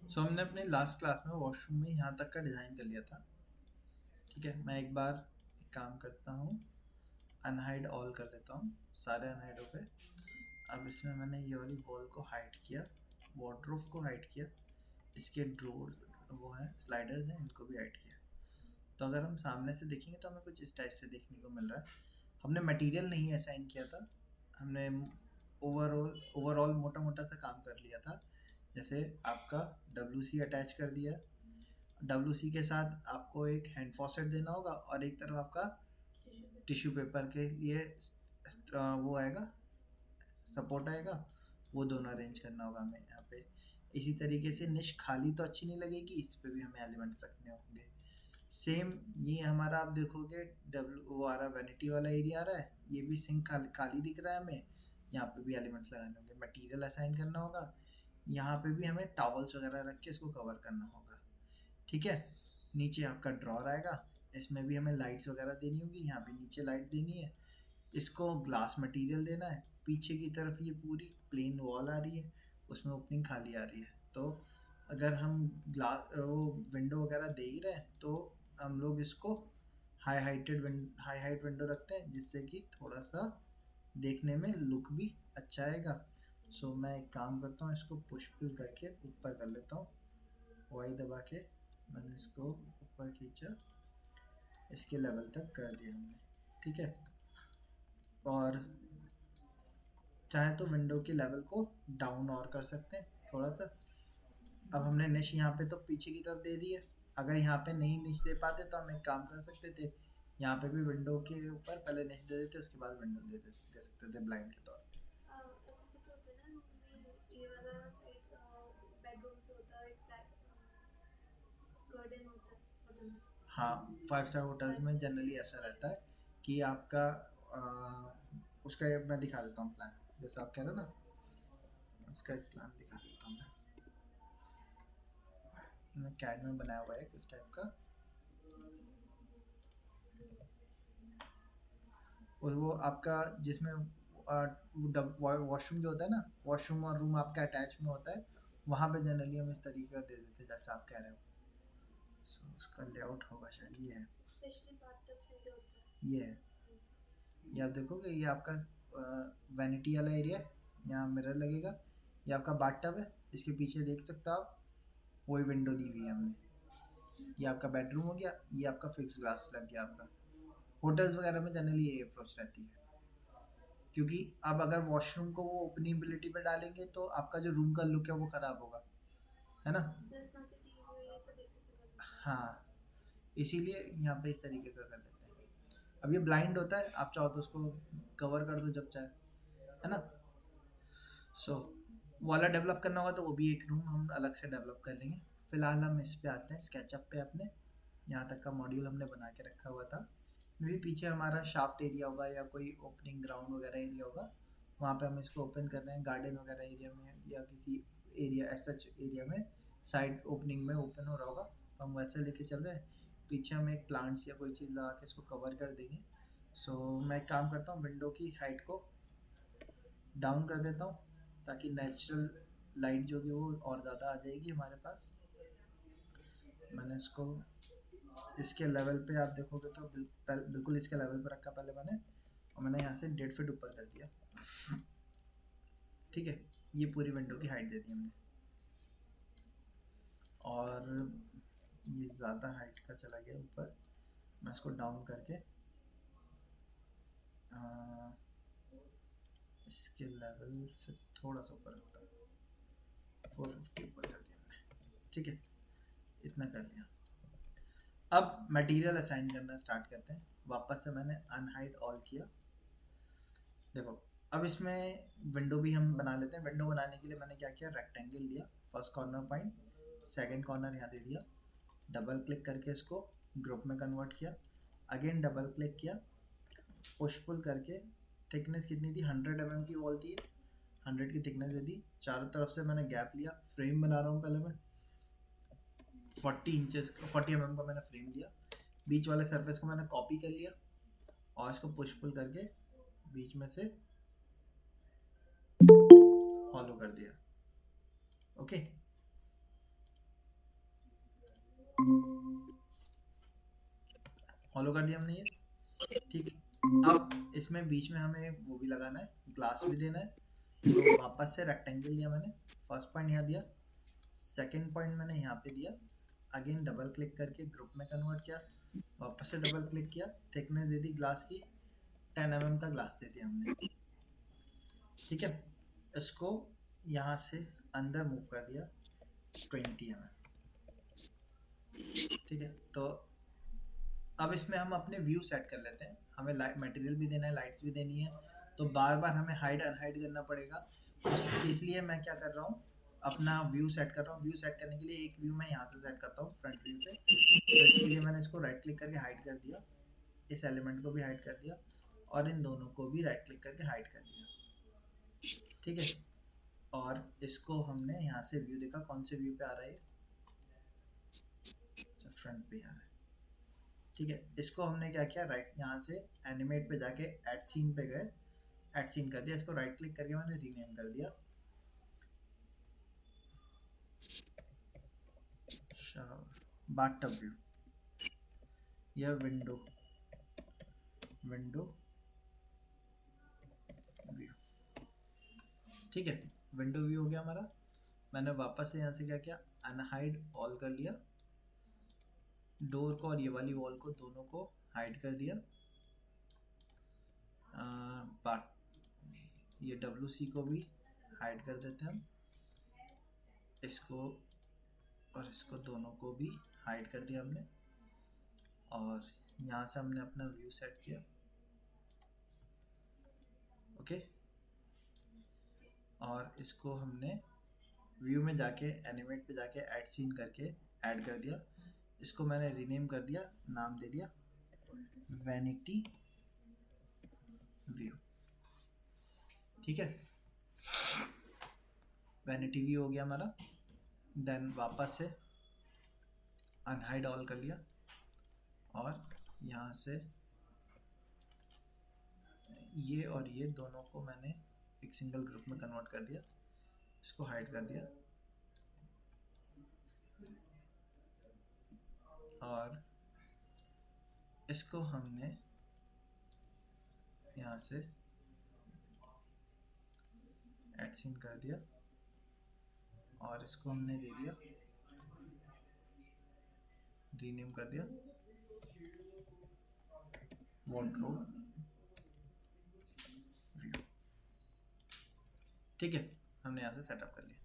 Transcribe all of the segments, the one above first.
सो हमने अपने last class में वॉशरूम में यहाँ तक का डिज़ाइन कर लिया था। ठीक है, मैं एक बार एक काम करता हूँ, अनहाइड ऑल कर लेता हूँ सारे अनहाइडों पे। अब इसमें मैंने ये वाली वॉल को हाइड किया, वार्डरोब को हाइड किया, इसके ड्रोर वो हैं स्लाइडर्स हैं इनको भी हाइड किया। तो अगर हम सामने से देखेंगे तो हमें कुछ इस टाइप से देखने को मिल रहा है। हमने मटेरियल नहीं असाइन किया था, हमने ओवरऑल मोटा मोटा सा काम कर लिया था। जैसे आपका WC अटैच कर दिया, WC के साथ आपको एक हैंड फॉसेट देना होगा और एक तरफ आपका टिश्यू पेपर के लिए वो आएगा, सपोर्ट आएगा, वो दोनों अरेंज करना होगा हमें यहाँ पे। इसी तरीके से निश खाली तो अच्छी नहीं लगेगी, इस पे भी हमें एलिमेंट्स रखने होंगे। सेम ये हमारा आप देखोगे वो आ रहा है, वैनिटी वाला एरिया आ रहा है, ये भी सिंक खाली दिख रहा है हमें, यहाँ पे भी एलिमेंट्स लगाने होंगे, मटेरियल असाइन करना होगा, यहाँ पे भी हमें टॉवल्स वगैरह रख के इसको कवर करना होगा। ठीक है, नीचे आपका ड्रॉर आएगा, इसमें भी हमें लाइट्स वगैरह देनी होगी, यहाँ भी नीचे लाइट देनी है, इसको ग्लास मटेरियल देना है। पीछे की तरफ ये पूरी प्लेन वॉल आ रही है, उसमें ओपनिंग खाली आ रही है। तो अगर हम ग्लास वो विंडो वगैरह दे ही रहे हैं तो हम लोग इसको हाई हाइट विंडो रखते हैं, जिससे कि थोड़ा सा देखने में लुक भी अच्छा आएगा। सो मैं एक काम करता हूँ, इसको पुश पुल करके ऊपर कर लेता हूँ, वाई दबा के मैंने इसको ऊपर खींचा, इसके लेवल तक कर दिया हमने। ठीक है, और चाहे तो विंडो के लेवल को डाउन और कर सकते हैं थोड़ा सा। अब हमने निश यहाँ पे तो पीछे की तरफ दे दी है, अगर यहाँ पे नहीं निश दे पाते तो हम एक काम कर सकते थे, यहाँ पे भी विंडो के ऊपर पहले निश दे देते, उसके बाद विंडो दे सकते थे ब्लाइंड के तौर पे। हाँ, 5 स्टार होटल्स में जनरली ऐसा रहता है कि आपका उसका मैं दिखा देता हूँ प्लान, जैसा आप कह रहे हो ना, उसका एक प्लान दिखा देता हूँ मैं कैड में बनाया हुआ है इस टाइप का। और वो आपका जिसमें वॉशरूम जो होता है ना, वॉशरूम और रूम आपका अटैच में होता है, वहाँ पे जनरली हम इस तरीके का दे देते हैं जैसा आप कह रहे हो। सो उसका लेआउट होगा शायद ये है, ये है, ये आप देखोगे, ये आपका वैनिटी वाला एरिया है, यहाँ मिरर लगेगा, ये आपका बाथटब है, इसके पीछे देख सकते हो आप, वही विंडो दी हुई है हमने। ये आपका बेडरूम हो गया, ये आपका फिक्स ग्लास लग गया आपका। होटल्स वगैरह में जनरली ये अप्रोच रहती है, क्योंकि अब अगर वॉशरूम को वो ओपनिबिलिटी पे डालेंगे तो आपका जो रूम का लुक है वो खराब होगा, है ना। हाँ, इसीलिए यहाँ पे इस तरीके का कर लेते हैं। अब ये ब्लाइंड होता है, आप चाहो तो उसको कवर कर दो जब चाहे, है ना। सो वाला डेवलप करना होगा तो वो भी एक रूम हम अलग से डेवलप कर लेंगे। फिलहाल हम इस पे आते हैं, स्केचअप पे अपने, यहाँ तक का मॉड्यूल हमने बना के रखा हुआ था। मे भी पीछे हमारा शाफ्ट एरिया होगा या कोई ओपनिंग ग्राउंड वगैरह एरिया होगा, वहाँ पे हम इसको ओपन कर रहे हैं, गार्डन वगैरह एरिया में या किसी एरिया सच एरिया में साइड ओपनिंग में ओपन हो रहा होगा, तो हम वैसे लेके चल रहे हैं। पीछे हम एक प्लांट्स या कोई चीज़ लगा के इसको कवर कर देंगे। सो मैं एक काम करता हूँ, विंडो की हाइट को डाउन कर देता हूँ, ताकि नेचुरल लाइट जो कि वो और ज़्यादा आ जाएगी हमारे पास। मैंने इसको इसके लेवल पे आप देखोगे तो बिल्कुल इसके लेवल पे रखा पहले मैंने, और मैंने यहाँ से 1.5 फीट ऊपर कर दिया। ठीक है, ये पूरी विंडो की हाइट दे दी हमने, और ये ज़्यादा हाइट का चला गया ऊपर, मैं इसको डाउन करके इसके लेवल से थोड़ा सा ऊपर रखता हूँ, 450 ऊपर कर दिया हमने। ठीक है, इतना कर लिया। अब मटेरियल असाइन करना स्टार्ट करते हैं। वापस से मैंने अनहाइड ऑल किया। देखो, अब इसमें विंडो भी हम बना लेते हैं। विंडो बनाने के लिए मैंने क्या किया, रेक्टेंगल लिया, first corner point, second corner यहाँ दे दिया, डबल क्लिक करके इसको ग्रुप में कन्वर्ट किया, अगेन डबल क्लिक किया, पुश पुल करके, थिकनेस कितनी थी, 100 mm की वॉल थी, 100 की थिकनेस दे दी। चारों तरफ से मैंने गैप लिया, फ्रेम बना रहा हूँ पहले मैं, 40 mm का मैंने फ्रेम लिया, बीच वाले सरफेस को मैंने कॉपी कर लिया और इसको पुश पुल करके बीच में से फॉलो कर दिया। ओके, फॉलो कर दिया हमने ये, ठीक। अब इसमें बीच में हमें वो भी लगाना है, ग्लास भी देना है। तो वापस से रेक्टेंगल लिया मैंने, फर्स्ट पॉइंट यहाँ दिया, सेकंड पॉइंट मैंने यहाँ पे दिया, अगेन डबल क्लिक करके ग्रुप में कन्वर्ट किया, वापस से डबल क्लिक किया, थिकनेस दे दी ग्लास की 10 mm का ग्लास दे दिया हमने, ठीक है। इसको यहाँ से अंदर मूव कर दिया 20 mm, ठीक है। तो अब इसमें हम अपने व्यू सेट कर लेते हैं, हमें लाइट मटेरियल भी देना है, लाइट्स भी देनी है, तो बार बार हमें हाइड अनहाइड करना पड़ेगा। इसलिए मैं क्या कर रहा हूँ, अपना व्यू सेट कर रहा हूँ। व्यू सेट करने के लिए एक व्यू मैं यहाँ से सेट करता हूँ फ्रंट व्यू से, तो इसके लिए मैंने इसको राइट क्लिक करके हाइड कर दिया, इस एलिमेंट को भी हाइड कर दिया, और इन दोनों को भी राइट क्लिक करके हाइड कर दिया, ठीक है। और इसको हमने यहाँ से व्यू देखा, कौन से व्यू पे आ रहा है, फ्रंट पे आ रहा है, ठीक है। इसको हमने क्या किया, राइट यहाँ से एनिमेट पे जाके एड सीन पे गए, एड सीन कर दिया, इसको राइट क्लिक करके मैंने रीनेम कर दिया बाथटब व्यू या विंडो व्यू, ठीक है। विंडो व्यू हो गया हमारा। मैंने वापस से यहाँ से क्या किया, अनहाइड ऑल कर लिया, डोर को और ये वाली वॉल को दोनों को हाइड कर दिया, ये WC को भी हाइड कर देते हैं हम, इसको और इसको दोनों को भी हाइड कर दिया हमने, और यहाँ से हमने अपना व्यू सेट किया, ओके। और इसको हमने व्यू में जाके एनिमेट पे जाके ऐड सीन करके ऐड कर दिया, इसको मैंने रीनेम कर दिया, नाम दे दिया वैनिटी व्यू, ठीक है। वैनिटी व्यू हो गया हमारा। देन वापस से अनहाइड ऑल कर लिया, और यहाँ से ये और ये दोनों को मैंने एक सिंगल ग्रुप में कन्वर्ट कर दिया, इसको हाइड कर दिया, और इसको हमने यहाँ से ऐड सीन कर दिया, और इसको हमने दे दिया रीनेम कर दिया वार्डरोब व्यू, ठीक है। हमने यहाँ से सेटअप कर लिया।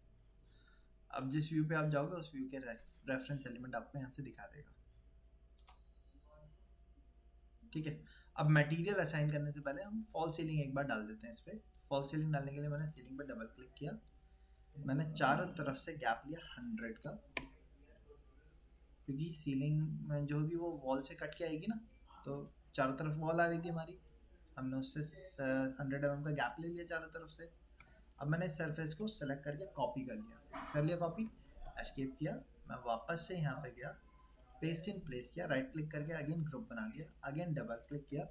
अब जिस व्यू पे आप जाओगे उस व्यू के रेफरेंस एलिमेंट आपको यहाँ से दिखा देगा, ठीक है। अब मटेरियल असाइन करने से पहले हम फॉल सीलिंग एक बार डाल देते हैं। इस पर फॉल सीलिंग डालने के लिए मैंने सीलिंग पर डबल क्लिक किया, मैंने चारों तरफ से गैप लिया 100 का, क्योंकि सीलिंग में जो होगी वो वॉल से कट के आएगी ना, तो चारों तरफ वॉल आ रही थी हमारी, हमने उससे 100 mm का गैप ले लिया चारों तरफ से। अब मैंने इस सरफेस को सेलेक्ट करके कॉपी कर लिया कॉपी, एस्केप किया, मैं वापस से यहाँ पे गया, पेस्ट इन प्लेस किया, राइट क्लिक करके अगेन ग्रुप बना दिया, अगेन डबल क्लिक किया,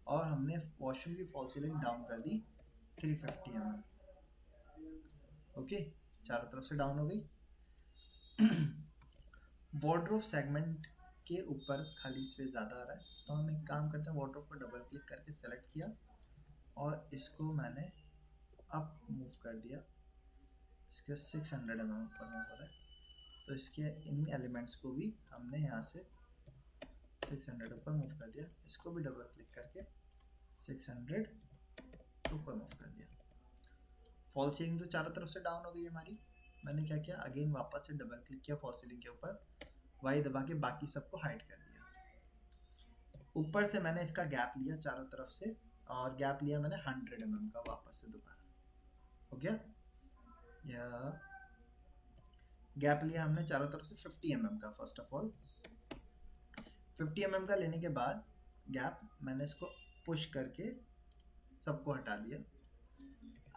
और हमने वॉशरूम की फॉल सीलिंग डाउन कर दी 350 mm, ओके। चारों तरफ से डाउन हो गई। वार्डरोब सेगमेंट के ऊपर खाली स्पेस ज़्यादा आ रहा है, तो हम एक काम करते हैं, वार्डरोब को डबल क्लिक करके सेलेक्ट किया, और इसको मैंने अप मूव कर दिया, इसके 600 mm ऊपर मूव हो रहा है, तो इसके इन एलिमेंट्स को भी हमने यहाँ से 600 ऊपर मूव कर दिया, इसको भी डबल क्लिक करके 600 ऊपर मूव कर दिया। फॉल सीलिंग तो चारों तरफ से डाउन हो गई हमारी। मैंने क्या किया, अगेन वापस से डबल क्लिक किया फॉल सीलिंग के ऊपर, वाई दबा के बाकी सबको हाइड कर दिया। ऊपर से मैंने इसका गैप लिया चारों तरफ से, और गैप लिया मैंने 100 mm का वापस से दोबारा, हो गया। या गैप लिया हमने चारों तरफ से 50 mm का, फर्स्ट ऑफ ऑल 50 mm का लेने के बाद गैप मैंने इसको पुश करके सबको हटा दिया,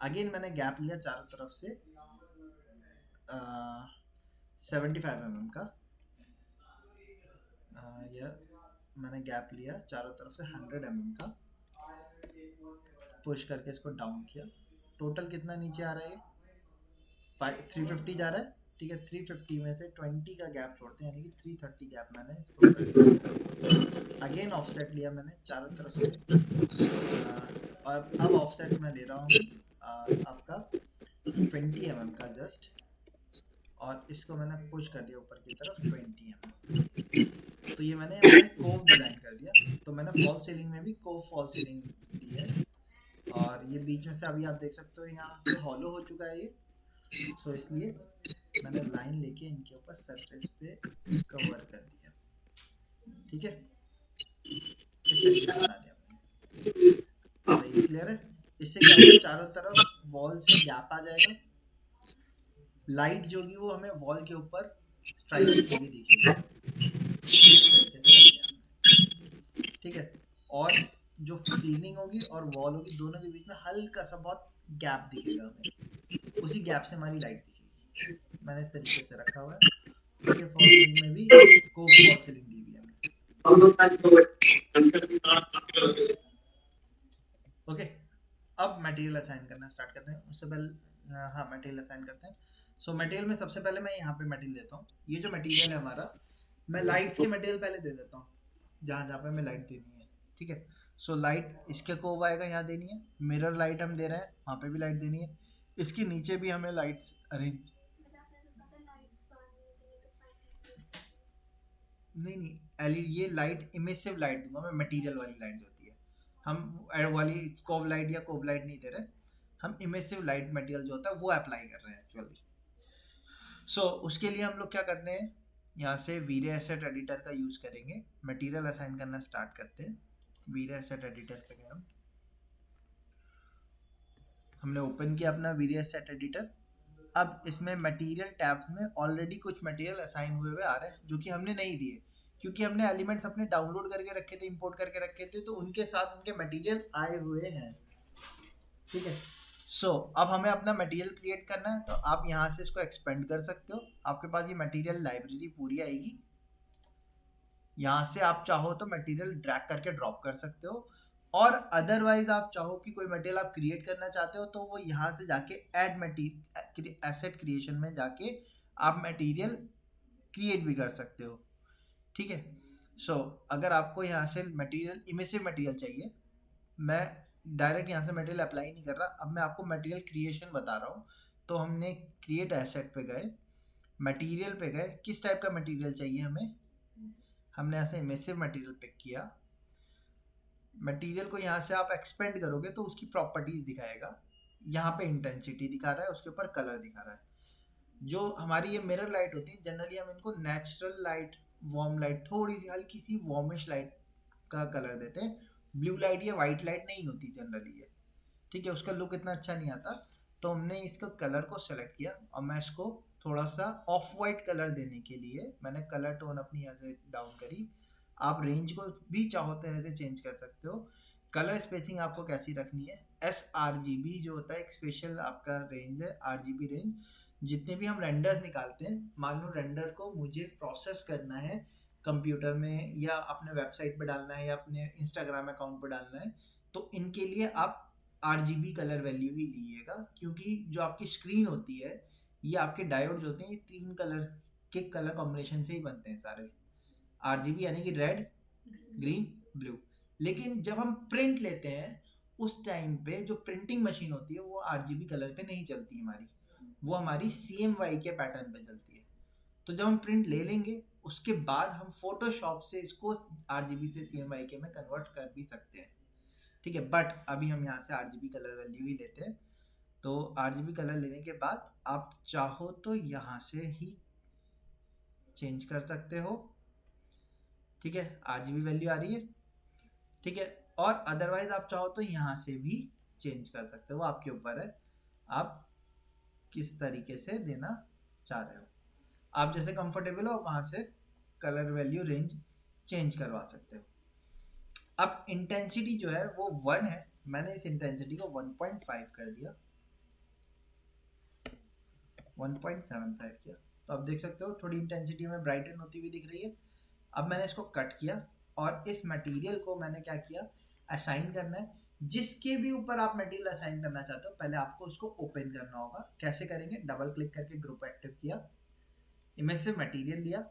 अगेन मैंने गैप लिया चारों तरफ से 75 mm का, या मैंने गैप लिया चारों तरफ से 100 mm का, पुश करके इसको डाउन किया। टोटल कितना नीचे आ रहा है, 350 जा रहा है, ठीक है, 350 में से 20 का गैप छोड़ते हैं, यानी कि 330 गैप मैंने इसको कर दिया। अगेन ऑफसेट लिया मैंने चारों तरफ से, और अब ऑफसेट मैं ले रहा हूँ आपका 20 mm का जस्ट, और इसको मैंने पुश कर दिया ऊपर की तरफ 20 mm। तो ये मैंने कोव डिजाइन कर दिया। तो मैंने फॉल सीलिंग में भी कोव फॉल सीलिंग दी है, और ये बीच में से अभी आप देख सकते हो यहाँ से हॉलो हो चुका है ये। सो इसलिए मैंने लाइन लेके इनके ऊपर सरफेस पे कवर कर दिया। ठीक है, इस तरीके से बना दिया मैंने। सही, क्लियर है? इससे क्या होगा, चारों तरफ वॉल से गैप आ जाएगा, लाइट जो होगी वो हमें वॉल के ऊपर स्ट्राइक होगी दिखेगी। इस तरीके से रख दिया, ठीक है। और जो सीलिंग होगी और वॉल होगी, दोनों के बीच में हल्का सा बहुत गैप दिखेगा हमें, उसी गैप से हमारी लाइट दिखेगी। मैंने इस तरीके से रखा हुआ है। देखिए फॉल सीलिंग में भी कोव फॉल सीलिंग दी हुई है हमने। ओके, अब मटेरियल असाइन करना स्टार्ट करते हैं। उससे पहले हाँ, मटेरियल असाइन करते हैं। सो मटेरियल में सबसे पहले मैं यहाँ पे मटेरियल देता हूँ। ये जो मटेरियल है हमारा, मैं लाइट्स के मटेरियल पहले दे देता हूँ जहाँ जहाँ पे हमें लाइट देनी है। ठीक है, सो लाइट इसके कोव आएगा, यहाँ देनी है। मिरर लाइट हम दे रहे हैं, वहाँ पे भी लाइट देनी है। इसके नीचे भी हमें लाइट्स अरेंज, नहीं एलईडी, ये लाइट इमिसिव लाइट दूंगा मैं, मटेरियल वाली लाइट जो होती है। हम वाली कोव लाइट या कोव लाइट नहीं दे रहे, हम इमिसिव लाइट मटेरियल जो होता है वो अप्लाई कर रहे हैं एक्चुअली। सो उसके लिए हम लोग क्या करते हैं, यहाँ से वीरे एसेट एडिटर का यूज करेंगे। मटेरियल असाइन करना स्टार्ट करते हैं। वीरे एसेट एडिटर पे गए हमने ओपन किया अपना वीरे एसेट एडिटर। अब इसमें मटेरियल टैब्स में ऑलरेडी कुछ मटेरियल असाइन हुए आ रहे हैं जो कि हमने नहीं दिए, क्योंकि हमने एलिमेंट्स अपने डाउनलोड करके रखे थे, इंपोर्ट करके रखे थे, तो उनके साथ उनके मटेरियल आए हुए हैं। ठीक है, सो अब हमें अपना मटेरियल क्रिएट करना है, तो आप यहाँ से इसको एक्सपेंड कर सकते हो। आपके पास ये मटेरियल लाइब्रेरी पूरी आएगी। यहाँ से आप चाहो तो मटेरियल ड्रैग करके ड्रॉप कर सकते हो, और अदरवाइज आप चाहो कि कोई मटेरियल आप क्रिएट करना चाहते हो तो वो यहाँ से जाके ऐड मटेरियल एसेट क्रिएशन में जाके आप मटेरियल क्रिएट भी कर सकते हो। ठीक है, सो अगर आपको यहाँ से मटेरियल इमिसिव मटेरियल चाहिए, मैं डायरेक्ट यहाँ से मटेरियल अप्लाई नहीं कर रहा, अब मैं आपको मटेरियल क्रिएशन बता रहा हूँ। तो हमने क्रिएट एसेट पे गए, मटेरियल पे गए, किस टाइप का मटेरियल चाहिए हमें, हमने ऐसे इमिसिव मटेरियल पिक किया। मटेरियल को यहाँ से आप एक्सपेंड करोगे तो उसकी प्रॉपर्टीज दिखाएगा। यहाँ पे इंटेंसिटी दिखा रहा है, उसके ऊपर कलर दिखा रहा है। जो हमारी ये मिरर लाइट होती है, जनरली हम इनको नेचुरल लाइट, वार्म लाइट, थोड़ी सी हल्की सी वार्मिश लाइट का कलर देते हैं। ब्लू लाइट या वाइट लाइट नहीं होती जनरली ये। ठीक है, उसका लुक इतना अच्छा नहीं आता, तो हमने इसका कलर को सेलेक्ट किया, और मैं इसको थोड़ा सा ऑफ वाइट कलर देने के लिए मैंने कलर टोन अपनी यहाँ से डाउन करी। आप रेंज को भी चाहो तो ऐसे चेंज कर सकते हो। कलर स्पेसिंग आपको कैसी रखनी है, sRGB जो होता है एक स्पेशल आपका रेंज है, RGB रेंज। जितने भी हम रेंडर्स निकालते हैं, मान लो रेंडर को मुझे प्रोसेस करना है कंप्यूटर में, या अपने वेबसाइट पे डालना है, या अपने इंस्टाग्राम अकाउंट पे डालना है, तो इनके लिए आप RGB कलर वैल्यू ही लीजिएगा, क्योंकि जो आपकी स्क्रीन होती है, ये आपके डायोड जो होते हैं, ये 3 कलर के कलर कॉम्बिनेशन से ही बनते हैं सारे। RGB यानी कि रेड, ग्रीन, ब्लू। लेकिन जब हम प्रिंट लेते हैं उस टाइम पे जो प्रिंटिंग मशीन होती है वो RGB कलर पे नहीं चलती हमारी, वो हमारी CMYK के पैटर्न पे चलती है। तो जब हम प्रिंट ले लेंगे उसके बाद हम फोटोशॉप से इसको RGB से CMYK में कन्वर्ट कर भी सकते हैं। ठीक है, बट अभी हम यहाँ से RGB कलर वैल्यू ही लेते हैं। तो RGB कलर लेने के बाद आप चाहो तो यहाँ से ही चेंज कर सकते हो। ठीक है, RGB वैल्यू आ रही है। ठीक है, और अदरवाइज आप चाहो तो यहाँ से भी चेंज कर सकते हो, आपके ऊपर है आप किस तरीके से देना चाह रहे हो। आप जैसे कंफर्टेबल हो वहां से कलर वैल्यू रेंज चेंज करवा सकते हो। अब इंटेंसिटी जो है वो 1 है, मैंने इस इंटेंसिटी को 1.5 कर दिया, 1.75 किया। तो आप देख सकते हो थोड़ी इंटेंसिटी में ब्राइटन होती हुई दिख रही है। अब मैंने इसको कट किया, और इस मटेरियल को मैंने क्या किया, असाइन करना है। जिसके भी ऊपर आप मटेरियल असाइन करना चाहते हो, पहले आपको उसको ओपन करना होगा। कैसे करेंगे, डबल क्लिक करके ग्रुप एक्टिव किया, इमेज से मटेरियल लिया,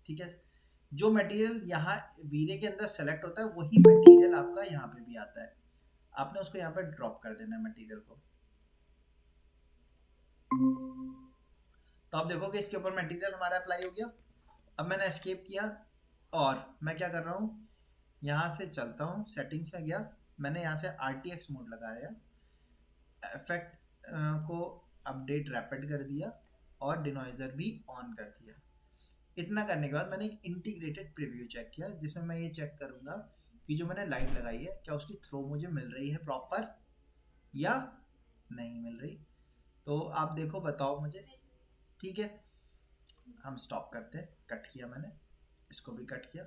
ठीक है, जो मटेरियल यहाँ वीरे के अंदर सेलेक्ट होता है वही मटेरियल आपका यहाँ पे भी आता है, आपने उसको यहाँ पे ड्रॉप कर देना है मटेरियल को। तो आप देखोगे इसके ऊपर मटेरियल हमारा अप्लाई हो गया। अब मैंने एस्केप किया और मैं क्या कर रहा हूँ, यहाँ से चलता हूँ, सेटिंग्स में गया, मैंने यहाँ से RTX मोड लगाया, इफेक्ट को अपडेट रैपिड कर दिया और डिनॉइजर भी ऑन कर दिया। इतना करने के बाद मैंने एक इंटीग्रेटेड प्रीव्यू चेक किया, जिसमें मैं ये चेक करूँगा कि जो मैंने लाइट लगाई है क्या उसकी थ्रो मुझे मिल रही है प्रॉपर या नहीं मिल रही। तो आप देखो, बताओ मुझे, ठीक है। हम स्टॉप करते हैं, कट किया मैंने, इसको भी कट किया।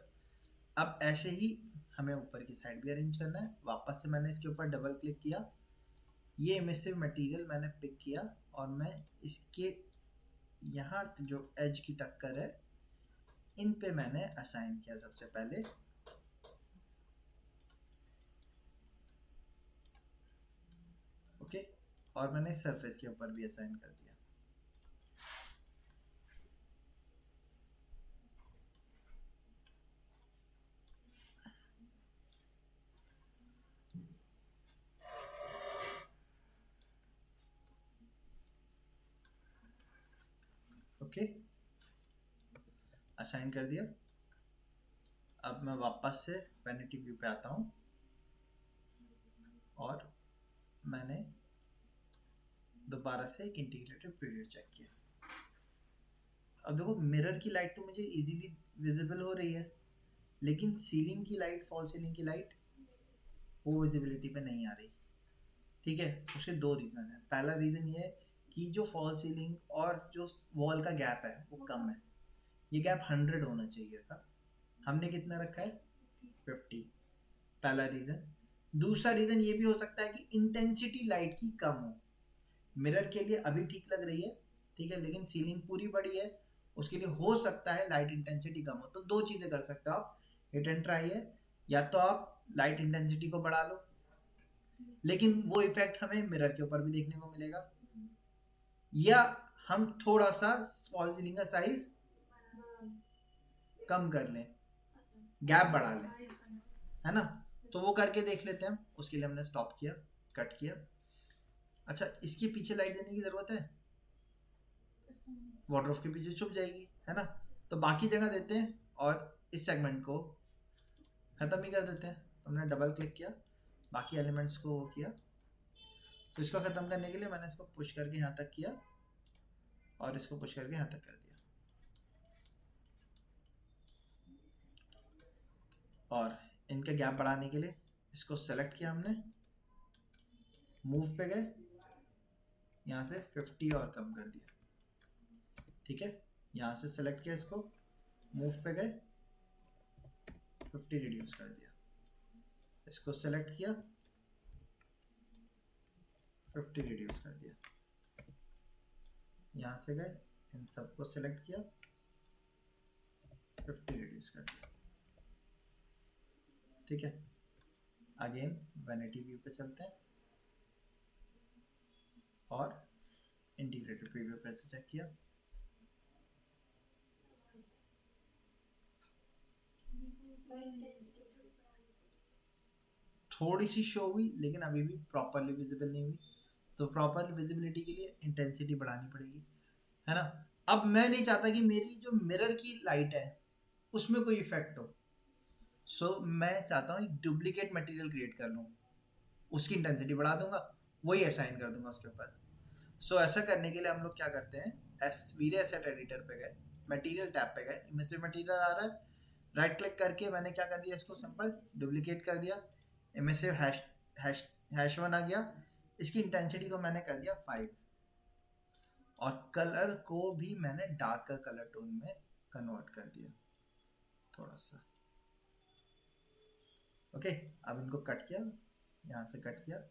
अब ऐसे ही हमें ऊपर की साइड भी अरेंज करना है। वापस से मैंने इसके ऊपर डबल क्लिक किया, ये इमिसिव मटेरियल मैंने पिक किया और मैं इसके यहाँ जो एज की टक्कर है इन पे मैंने असाइन किया सबसे पहले। ओके, और मैंने सरफेस के ऊपर भी असाइन कर दिया। ओके, असाइन कर दिया। अब मैं वापस से वैनिटी व्यू पे आता हूँ और मैंने दोबारा से एक इंटीग्रेटेड प्रीव्यू चेक किया। अब देखो, मिरर की लाइट तो मुझे इजीली विजिबल हो रही है, लेकिन सीलिंग की लाइट, फॉल सीलिंग की लाइट वो विजिबिलिटी पे नहीं आ रही, ठीक है। उसके दो रीज़न है। पहला रीज़न ये है कि जो फॉल सीलिंग और जो वॉल का गैप है वो कम है, ये गैप 100 होना चाहिए था, हमने कितना रखा है 50। पहला रीज़न। दूसरा रीज़न ये भी हो सकता है कि इंटेंसिटी लाइट की कम हो, मिरर के लिए अभी ठीक लग रही है, ठीक है, लेकिन सीलिंग पूरी बड़ी है, उसके लिए हो सकता है लाइट इंटेंसिटी कम हो। तो दो चीज़ें कर सकते हो आप, हिट एंड ट्राई है, या तो आप लाइट इंटेंसिटी को बढ़ा लो, लेकिन वो इफेक्ट हमें मिरर के ऊपर भी देखने को मिलेगा, या हम थोड़ा सा फॉल सीलिंग का साइज कम कर लें, गैप बढ़ा लें, है ना। तो वो करके देख लेते हैं हम। उसके लिए हमने स्टॉप किया, कट किया। अच्छा, इसके पीछे लाइट देने की जरूरत है, वार्डरोब के पीछे छुप जाएगी, है ना। तो बाकी जगह देते हैं और इस सेगमेंट को खत्म ही कर देते हैं। तो हमने डबल क्लिक किया, बाकी एलिमेंट्स को वो किया। तो इसको खत्म करने के लिए मैंने इसको पुश करके यहाँ तक किया और इसको पुश करके यहाँ तक कर दिया, और इनके गैप बढ़ाने के लिए इसको सेलेक्ट किया हमने, मूव पे गए, यहाँ से 50 और कम कर दिया, ठीक है। यहाँ से सेलेक्ट किया इसको, मूव पे गए, 50 रिड्यूस कर दिया, इसको सेलेक्ट किया, 50 रिड्यूस कर दिया, यहाँ से गए, इन सबको सेलेक्ट किया, 50 रिड्यूस कर दिया, ठीक है। अगेन वैनिटी व्यू पे चलते हैं और इंटीग्रेटेड प्रीव्यू पे से चेक किया। थोड़ी सी शो हुई, लेकिन अभी भी प्रॉपरली विजिबल नहीं हुई। तो प्रॉपर विजिबिलिटी के लिए इंटेंसिटी बढ़ानी पड़ेगी, है ना। अब मैं नहीं चाहता कि मेरी जो मिरर की लाइट है उसमें कोई इफेक्ट हो, सो मैं चाहता हूँ एक डुप्लीकेट मटेरियल क्रिएट कर लूँ, उसकी इंटेंसिटी बढ़ा दूंगा, वही असाइन कर दूंगा उसके ऊपर। सो ऐसा करने के लिए हम लोग क्या करते हैं, वीरे एसेट एडिटर पे गए, मटेरियल टैब पे गए, इमेजिव मटेरियल आ रहा है, राइट क्लिक करके मैंने क्या कर दिया, इसको सिंपल डुप्लीकेट कर दिया, इमेजिव हैश 1 आ गया, इसकी इंटेंसिटी को मैंने कर दिया 5 और कलर को भी मैंने डार्कर कलर टोन में कन्वर्ट कर दिया थोड़ा सा। ओके, अब इनको कट किया, यहाँ से कट किया,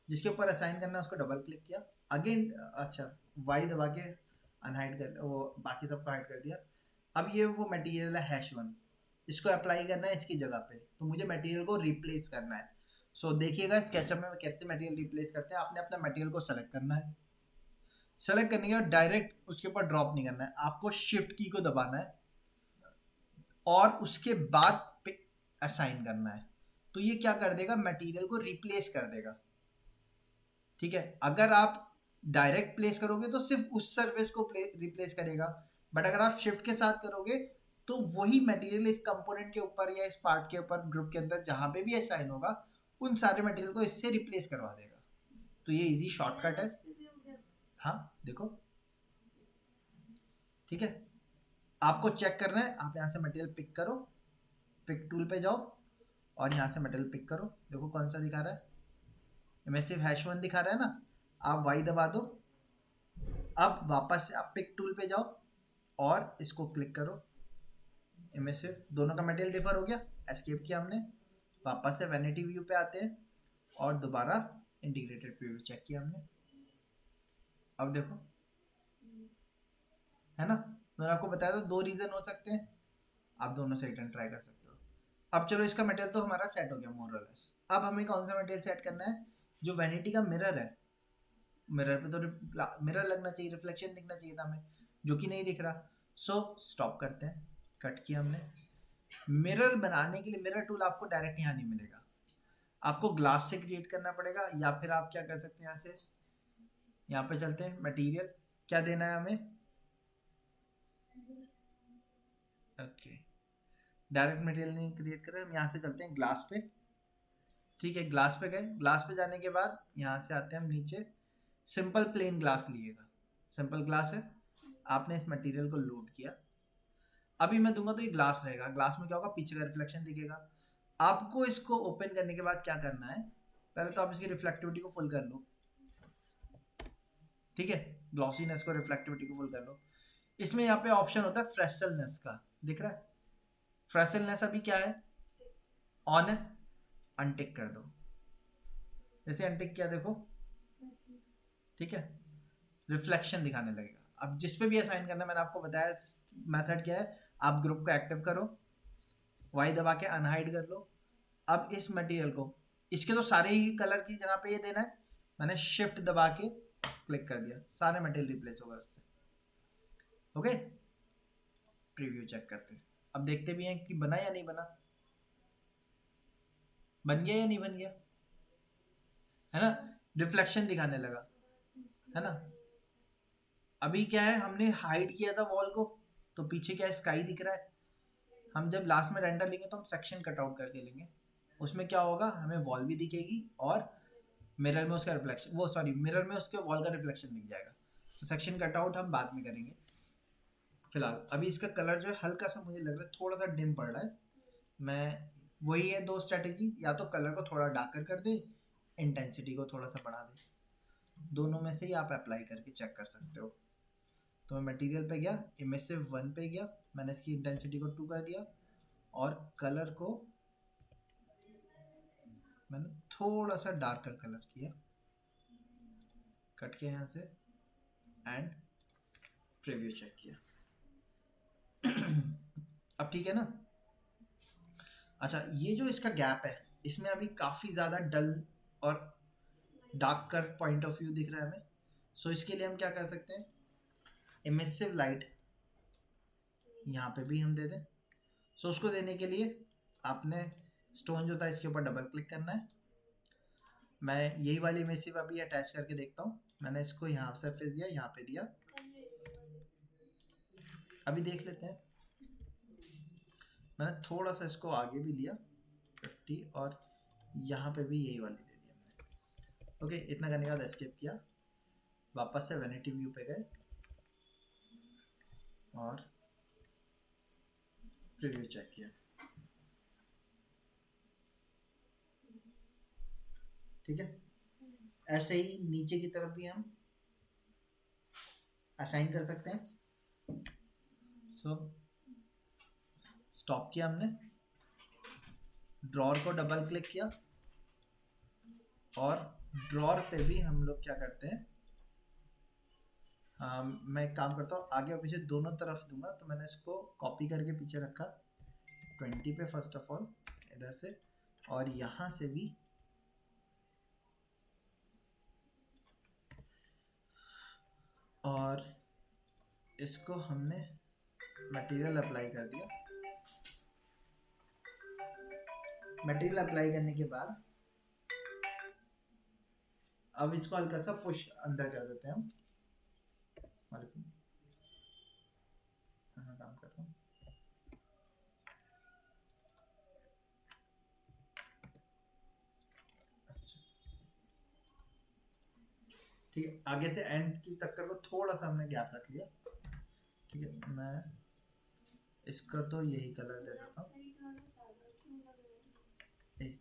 जिसके ऊपर असाइन करना है उसको डबल क्लिक किया, अगेन अच्छा वाई दबा के अनहाइड कर, वो बाकी सबको हाइड कर दिया। अब ये वो मटेरियल है हैश 1, इसको अप्लाई करना है इसकी जगह पे, तो मुझे मटेरियल को रिप्लेस करना है। सो देखिएगा स्केचअप में कैसे मटेरियल रिप्लेस करते हैं, आपने अपना मटेरियल को सेलेक्ट करना है, सेलेक्ट करने के बाद डायरेक्ट उसके ऊपर ड्रॉप नहीं करना है, आपको शिफ्ट की को दबाना है और उसके बाद असाइन करना है। तो ये क्या कर देगा, मटेरियल को रिप्लेस कर देगा। ठीक है, अगर आप डायरेक्ट प्लेस करोगे तो सिर्फ उस सरफेस को रिप्लेस करेगा, बट अगर आप शिफ्ट के साथ करोगे तो वही मटेरियल इस कंपोनेंट के ऊपर या इस पार्ट के ऊपर ग्रुप के अंदर जहां पे भी असाइन होगा उन सारे मटेरियल को इससे रिप्लेस करवा देगा। तो ये इजी शॉर्टकट है। हाँ देखो, ठीक है, आपको चेक करना है, आप यहाँ से मटेरियल पिक करो, पिक टूल पे जाओ और यहाँ से मटेरियल पिक करो। देखो कौन सा दिखा रहा है, इमेसिव -1 दिखा रहा है ना, आप y दबा दो। अब वापस से आप पिक टूल पे जाओ और इसको क्लिक करो, इमेसिव, दोनों का मटेरियल डिफर हो गया, एस्केप किया हमने, वापस से वैनिटी व्यू पे आते हैं और दोबारा इंटीग्रेटेड प्रीव्यू चेक किया हमने। अब देखो, है ना, मैंने आपको बताया था 2 रीजन हो सकते हैं, आप दोनों से रिटर्न ट्राई कर सकते हो। अब चलो, इसका मटेरियल तो हमारा सेट हो गया मोर और लेस। अब हमें कौन सा मटेरियल सेट करना है, जो वैनिटी का मिरर है, मिरर पे तो मिरर लगना चाहिए, रिफ्लेक्शन दिखना चाहिए था हमें, जो कि नहीं दिख रहा। सो स्टॉप करते हैं, कट किया हमने। मिरर बनाने के लिए मिरर टूल आपको डायरेक्ट यहाँ नहीं मिलेगा, आपको ग्लास से क्रिएट करना पड़ेगा, या फिर आप क्या कर सकते हैं, यहाँ से यहाँ पे चलते हैं, मटेरियल क्या देना है हमें, ओके, डायरेक्ट मटेरियल नहीं क्रिएट कर रहे हम, यहाँ से चलते हैं ग्लास पे। ठीक है, ग्लास पे गए, ग्लास पे जाने के बाद यहाँ से आते हैं हम नीचे, सिंपल प्लेन ग्लास लिएगा, सिंपल ग्लास है, आपने इस मटेरियल को लोड किया। अभी मैं दूंगा तो ये ग्लास रहेगा, ग्लास में क्या होगा, पीछे का रिफ्लेक्शन दिखेगा। आपको इसको ओपन करने के बाद क्या करना है, पहले तो आप इसकी रिफ्लेक्टिविटी को फुल कर लो, ठीक है, ग्लॉसीनेस को, रिफ्लेक्टिविटी को फुल कर लो। इसमें यहाँ पे ऑप्शन होता है फ्रेसलनेस का, दिख रहा है, फ्रेसलनेस अभी क्या है, ऑन है, अनटिक कर दो, जैसे अनटिक किया देखो, ठीक है, रिफ्लेक्शन दिखाने लगेगा। अब जिस पे भी असाइन करना है, मैंने आपको बताया मेथड क्या है, आप ग्रुप को एक्टिव करो, वाई दबा के अनहाइड कर लो। अब इस मटेरियल को, इसके तो सारे ही कलर की जगह पे ये देना है, मैंने शिफ्ट दबा के क्लिक कर दिया, सारे मटेरियल रिप्लेस होगा उससे। ओके, प्रीव्यू चेक करते हैं, अब देखते भी हैं कि बना या नहीं बना, बन गया या नहीं बन गया, है ना, रिफ्लेक्शन दिखाने लगा, है ना। अभी क्या है, हमने हाइड किया था वॉल को, तो पीछे क्या है, स्काई दिख रहा है। हम जब लास्ट में रेंडर लेंगे तो हम सेक्शन कट आउट करके लेंगे, उसमें क्या होगा, हमें वॉल भी दिखेगी और मिरर में उसका रिफ्लेक्शन, वो सॉरी, मिरर में उसके वॉल का रिफ्लेक्शन दिख जाएगा। तो सेक्शन कट आउट हम बाद में करेंगे। फिलहाल अभी इसका कलर जो है हल्का सा मुझे लग रहा है थोड़ा सा डिम पड़ रहा है, मैं वही है 2 स्ट्रेटेजी, या तो कलर को थोड़ा डार्कर कर दे, इंटेंसिटी को थोड़ा सा बढ़ा दे, दोनों में से ही आप अप्लाई करके चेक कर सकते हो। तो मैं मटेरियल पे गया, इमेसिव 1 पे गया, मैंने इसकी इंटेंसिटी को 2 कर दिया और कलर को मैंने थोड़ा सा डार्कर कलर किया, कट किया यहाँ से एंड प्रीव्यू चेक किया। अब ठीक है ना। अच्छा, ये जो इसका गैप है, इसमें अभी काफ़ी ज़्यादा डल और डार्कर पॉइंट ऑफ व्यू दिख रहा है हमें। सो इसके लिए हम क्या कर सकते हैं, इमिसिव लाइट यहाँ पे भी हम दे दें। सो उसको देने के लिए आपने स्टोन जो था इसके ऊपर डबल क्लिक करना है। मैं यही वाली इमिसिव अभी अटैच करके देखता हूँ, मैंने इसको यहाँ सरफेस दिया, यहाँ पे दिया, अभी देख लेते हैं। मैंने थोड़ा सा इसको आगे भी लिया 50 और यहाँ पे भी यही वाली दे दी हमने। ओके, इतना करने के बाद एस्केप किया, वापस से वैनिटी व्यू पे गए और प्रीव्यू चेक किया। ठीक है, ऐसे ही नीचे की तरफ भी हम असाइन कर सकते हैं। सो स्टॉप किया हमने, ड्रॉर को डबल क्लिक किया और ड्रॉर पे भी हम लोग क्या करते हैं, मैं एक काम करता हूँ, आगे और पीछे दोनों तरफ दूंगा, तो मैंने इसको कॉपी करके पीछे रखा 20 पे फर्स्ट ऑफ ऑल इधर से, और यहाँ से भी और इसको हमने मटेरियल अप्लाई कर दिया। मटेरियल अप्लाई करने के बाद अब इसको हल्का सा पुश अंदर कर देते हैं हम। काम कर रहा हूँ। अच्छा ठीक है, आगे से एंड की टक्कर को थोड़ा सा हमने गैप रख लिया। ठीक है, मैं इसका तो यही कलर दे देता हूँ। एक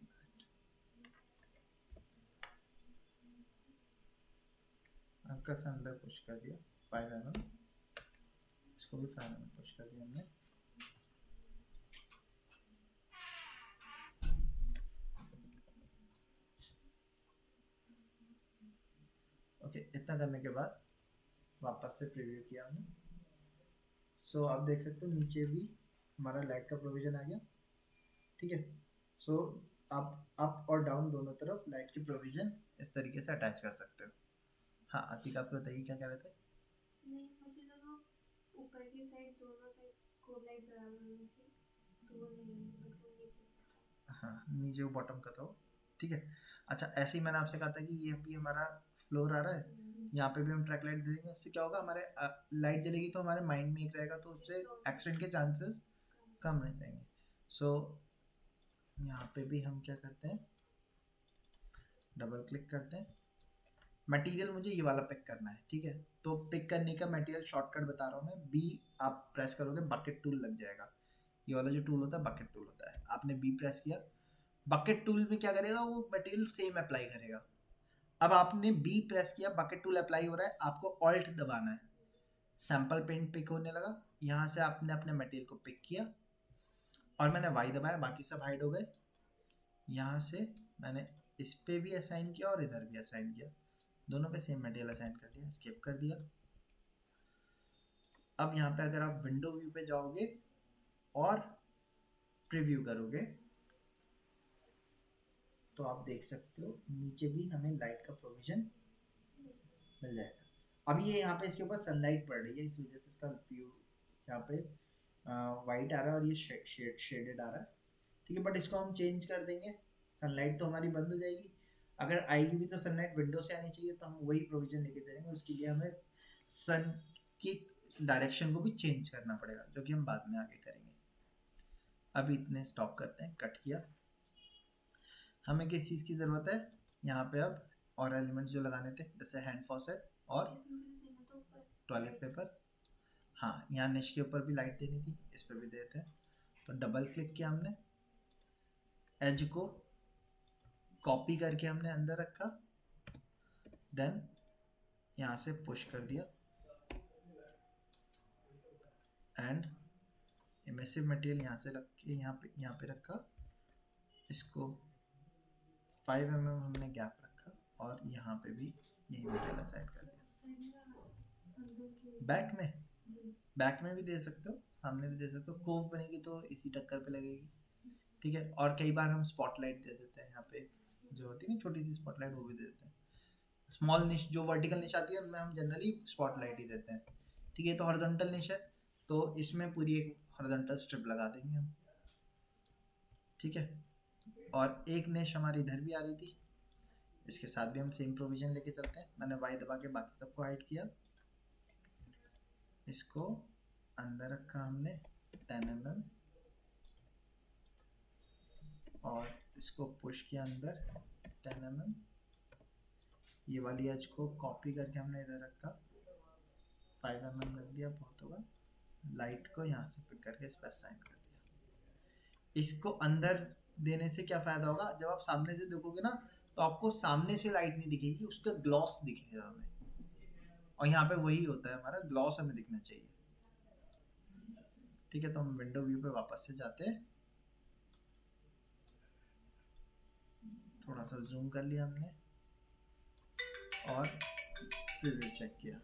हल्का सा अंदर पुश कर दिया 5 mm, इसको भी 5 mm पुश कर दिया हमने। ओके, इतना करने के बाद वापस से प्रीव्यू किया हमने। सो आप देख सकते हो नीचे भी हमारा लाइट का प्रोविजन आ गया। ठीक है, सो आप अप और डाउन दोनों तरफ लाइट की प्रोविजन इस तरीके से अटैच कर सकते हो। हाँ अतिक, आप बताइए क्या कह रहे थे? नहीं, मुझे लगा ऊपर की साइड दोनों साइड को लाइट बराबर होनी थी, तो वो नहीं है, बट वो नीचे था। हाँ नीचे वो बॉटम का था वो। ठीक है, अच्छा ऐसे ही मैंने आपसे कहा था कि ये भी हमारा फ्लोर आ रहा है, यहाँ पे भी हम ट्रैक लाइट दे देंगे। उससे क्या होगा, हमारे लाइट जलेगी तो हमारे माइंड में एक रहेगा, तो उससे एक्सीडेंट के चांसेस कम रह जाएंगे। सो यहाँ पे भी हम क्या करते हैं, डबल क्लिक करते हैं। मटेरियल मुझे ये वाला पिक करना है। ठीक है, तो पिक करने का मटेरियल शॉर्टकट बता रहा हूँ मैं। बी आप प्रेस करोगे, बकेट टूल लग जाएगा। ये वाला जो टूल होता है बकेट टूल होता है। आपने बी प्रेस किया, बकेट टूल में क्या करेगा, वो मटेरियल सेम अप्लाई करेगा। अब आपने बी प्रेस किया, बकेट टूल अप्लाई हो रहा है, आपको ऑल्ट दबाना है। सैंपल पेंट पिक होने लगा, यहाँ से आपने अपने मटेरियल को पिक किया और मैंने वाई दबाया, बाकी सब हाइड हो गए। यहाँ से मैंने इस पे भी असाइन किया और इधर भी असाइन किया, दोनों पे सेम मटेरियल असाइन कर दिया, स्किप कर दिया। अब यहाँ पे अगर आप विंडो व्यू पे जाओगे और प्रीव्यू करोगे तो आप देख सकते हो नीचे भी हमें लाइट का प्रोविजन मिल जाएगा। अभी ये यहाँ पे इसके ऊपर सनलाइट पड़ रही है, इस वजह से इसका व्यू यहाँ पे वाइट आ रहा है और ये शेडेड आ रहा है। ठीक है, बट इसको हम चेंज कर देंगे। सनलाइट तो हमारी बंद हो जाएगी, अगर आएगी भी तो सनलाइट विंडो से आनी चाहिए, तो हम वही प्रोविजन लेके चलेंगे। उसके लिए हमें सन की डायरेक्शन को भी चेंज करना पड़ेगा, जो कि हम बाद में आगे करेंगे। अभी इतने स्टॉप करते हैं, कट किया। हमें किस चीज़ की ज़रूरत है यहाँ पे अब, और एलिमेंट्स जो लगाने थे, जैसे हैंड फॉसेट और टॉयलेट पेपर। हाँ यहाँ निश के ऊपर भी लाइट देनी थी, इस पर भी देते हैं। तो डबल क्लिक किया हमने, एज को कॉपी करके हमने अंदर रखा, देन यहाँ से पुश कर दिया एंड इमेसिव मटेरियल यहाँ से रख के यहाँ पे रखा। इसको 5 mm हमने गैप रखा और यहाँ पे भी यही मटेरियल असाइन कर दिया। बैक में भी दे सकते हो, सामने भी दे सकते हो। कोव बनेगी तो इसी टक्कर पे लगेगी। ठीक है, और कई बार हम स्पॉटलाइट दे देते हैं, यहाँ पे जो होती है ना छोटी सी स्पॉटलाइट, वो भी दे देते हैं। स्मॉल निश जो वर्टिकल निश आती है उनमें हम जनरली स्पॉटलाइट ही देते हैं। ठीक है, तो हॉरिजॉन्टल निश है तो इसमें पूरी एक हॉरिजॉन्टल स्ट्रिप लगा देंगे हम। ठीक है, और एक निश हमारी इधर भी आ रही थी, इसके साथ भी हम सेम प्रोविजन लेके चलते हैं। मैंने वाई दबा के बाकी सबको हाइड किया, इसको अंदर रखा हमने 10 mm और इसको पुश किया अंदर 10 mm। ये वाली एज को कॉपी करके हमने इधर रखा, 5 mm रख दिया, बहुत होगा। लाइट को यहाँ से पिक करके इस पर असाइन कर दिया। इसको अंदर देने से क्या फ़ायदा होगा, जब आप सामने से देखोगे ना तो आपको सामने से लाइट नहीं दिखेगी, उसका ग्लॉस दिखेगा हमें। और यहाँ पे वही होता है, हमारा ग्लॉस हमें दिखना चाहिए। ठीक है, तो हम विंडो व्यू पे वापस से जाते हैं, थोड़ा सा जूम कर लिया हमने और प्रीव्यू चेक किया।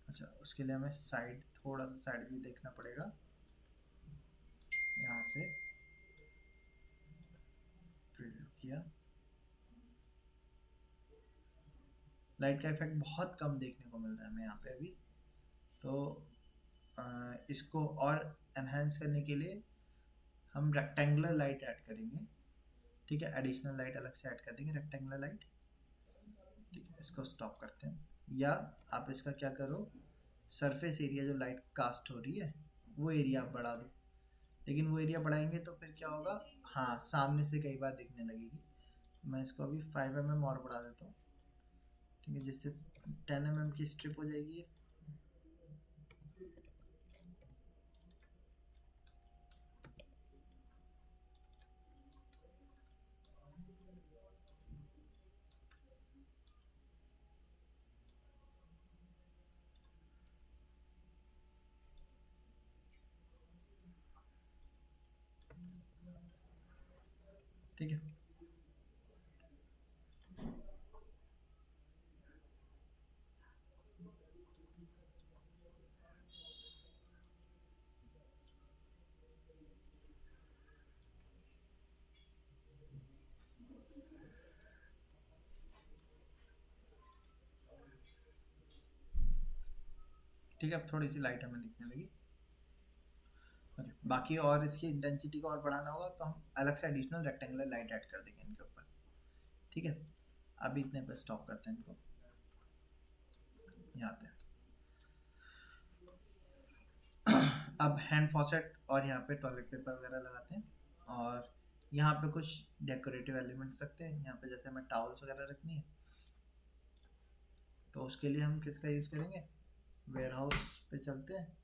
अच्छा, उसके लिए हमें साइड, थोड़ा सा साइड व्यू देखना पड़ेगा। यहाँ से प्रीव्यू किया, लाइट का इफेक्ट बहुत कम देखने को मिल रहा है हमें यहाँ पे अभी। तो इसको और एनहेंस करने के लिए हम रेक्टेंगुलर लाइट ऐड करेंगे, ठीक है। एडिशनल लाइट अलग से ऐड कर देंगे, रेक्टेंगुलर लाइट, ठीक है। इसको स्टॉप करते हैं। या आप इसका क्या करो, सरफेस एरिया जो लाइट कास्ट हो रही है वो एरिया आप बढ़ा दो। लेकिन वो एरिया बढ़ाएंगे तो फिर क्या होगा, हाँ सामने से कई बार दिखने लगेगी। मैं इसको अभी 5 mm और बढ़ा देता हूँ, ठीक है, जिससे 10 mm की स्ट्रिप हो जाएगी। ठीक है, ठीक है। अब थोड़ी सी लाइट हमें दिखने लगी। ओके, बाकी और इसकी इंटेंसिटी को और बढ़ाना होगा तो हम अलग से एडिशनल रेक्टेंगुलर लाइट ऐड कर देंगे इनके ऊपर, ठीक है। अभी इतने पर स्टॉप करते हैं इनको, यहाँ आते हैं। अब हैंड फॉसेट और यहाँ पे टॉयलेट पेपर वगैरह लगाते हैं, और यहाँ पे कुछ डेकोरेटिव एलिमेंट्स रखते हैं। यहाँ पे जैसे हमें टॉवल्स वगैरह रखनी है तो उसके लिए हम किसका यूज़ करेंगे, वेयर हाउस पे चलते हैं।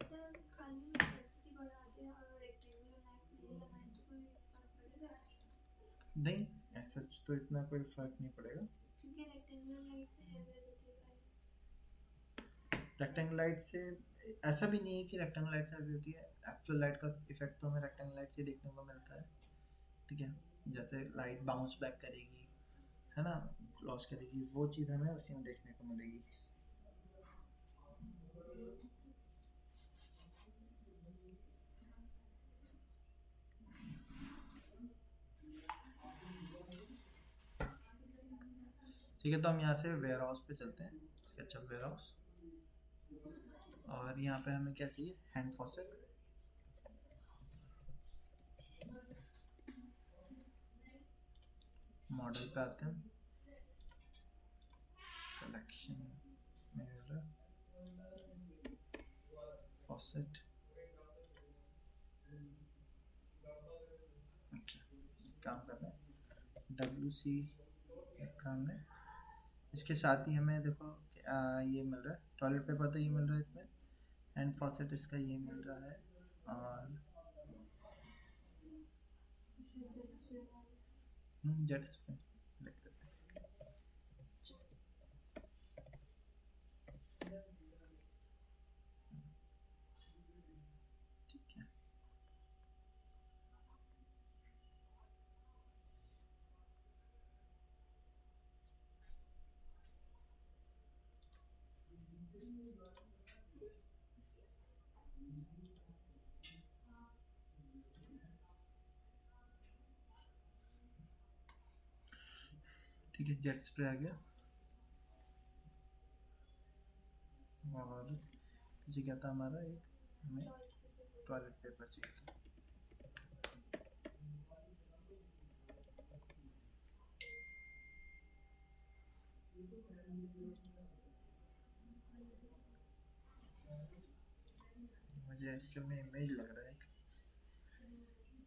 सर खाली इंटेंसिटी बढ़ा दे और रेक्टेंगुलर लाइट नहीं लगाए तो कोई फर्क पड़ेगा? नहीं, ऐसा तो इतना कोई फर्क नहीं पड़ेगा। क्योंकि रेक्टेंगुलर लाइट से हैवी हो जाती है। रेक्टेंगल लाइट से ऐसा भी नहीं है कि रेक्टेंगल लाइट से हैवी होती है। एक्चुअल लाइट का इफेक्ट तो हमें रेक्टेंगल लाइट से देखने को मिलता है, ठीक है। जैसे लाइट बाउंस बैक करेगी, है ना, लॉस करेगी, वो चीज़ हमें उसी में देखने को मिलेगी। ठीक है, तो हम यहाँ से वेयर हाउस पे चलते हैं, स्केचअप वेयर हाउस। और यहाँ पे हमें क्या चाहिए, हैंड फॉसेट। मॉडल पे आते हैं, कलेक्शन, मिरर, फॉसेट। अच्छा, काम करना है, WC लिखा हमने। इसके साथ ही हमें देखो ये मिल रहा है, टॉयलेट पेपर तो ये मिल रहा है इसमें, हैंड फॉसेट इसका ये मिल रहा है, और जेट स्प्रे लिख देते हैं। ठीक है, ठीक है, जेट स्प्रे आ गया। और पीछे क्या था हमारा, एक हमें टॉयलेट पेपर चाहिए था। मुझे एक्चुअल में इमेज लग रहा है,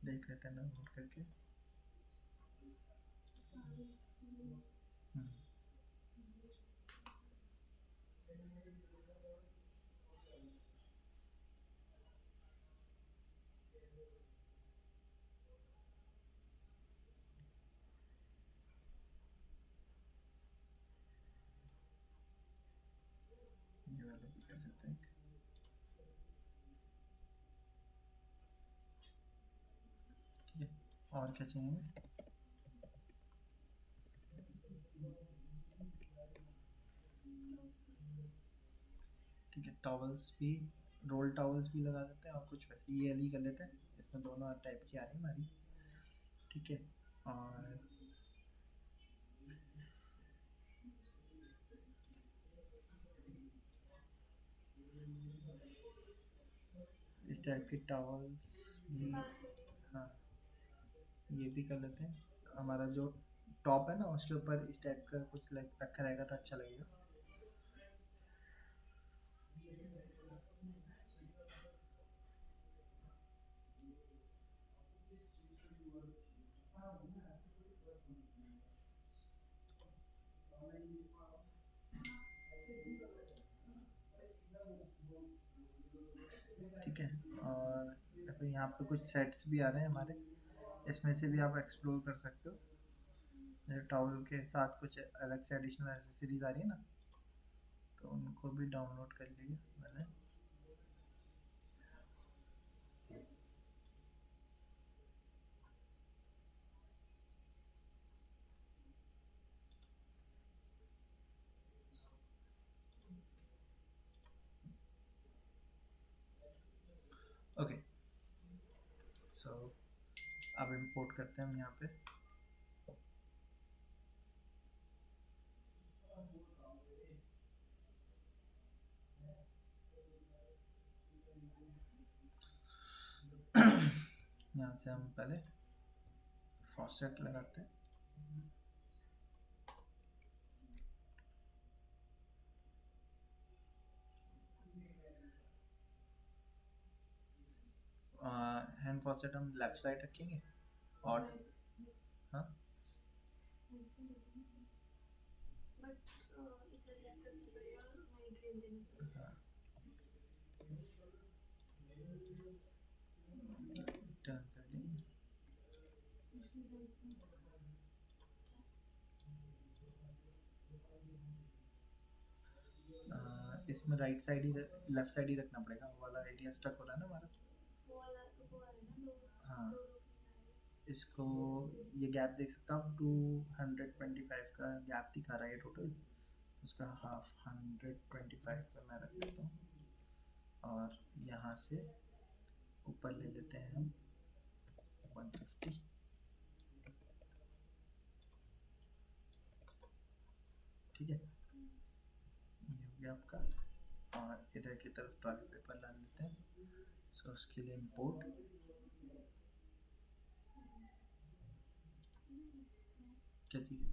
देख लेते हैं ना नोट करके। हम्म, ये वाला भी कर लेते हैं। ठीक है, और क्या चाहिए हमें, ठीक है, टॉवल्स भी, रोल टॉवल्स भी लगा देते हैं, और कुछ वैसे ये वाली कर लेते हैं, इसमें दोनों टाइप की आ रही है हमारी। ठीक है। और इस टाइप के टॉवल्स भी, हाँ ये भी कर लेते हैं। हमारा जो टॉप है ना उसके ऊपर इस टाइप का कुछ रखा रहेगा तो अच्छा लगेगा। ठीक है। और फिर यहाँ पे कुछ सेट्स भी आ रहे हैं हमारे, इसमें से भी आप एक्सप्लोर कर सकते हो। जैसे टॉवल के साथ कुछ अलग से एडिशनल एसेसरीज आ रही है ना, तो उनको भी डाउनलोड कर लिए मैंने। ओके, सो अब इंपोर्ट करते हैं हम यहाँ पे। यहाँ से हम पहले फॉसेट लगाते हैं। हैंड फॉसेट हम लेफ्ट साइड रखेंगे और हाँ बट इधर लैपटॉप की बढ़िया नाइट ड्रीम देनी पड़ेगी। हाँ, टर्न कर देंगे। इसमें राइट साइड ही लेफ्ट साइड ही रखना पड़ेगा, वो वाला एरिया स्टक हो रहा है ना हमारा। वो वाला वो है ना दो हाँ, दो रो की इसको ये गैप देख सकता हूँ 225 का गैप दिखा रहा है टोटल, उसका हाफ 125 पे मैं रख देता हूँ। और यहाँ से ऊपर ले लेते हैं हम 150। ठीक है, ये हो गया आपका। और इधर की तरफ टॉयलेट पेपर डाल देते हैं। सो उसके लिए इम्पोर्ट क्या चीज़ है?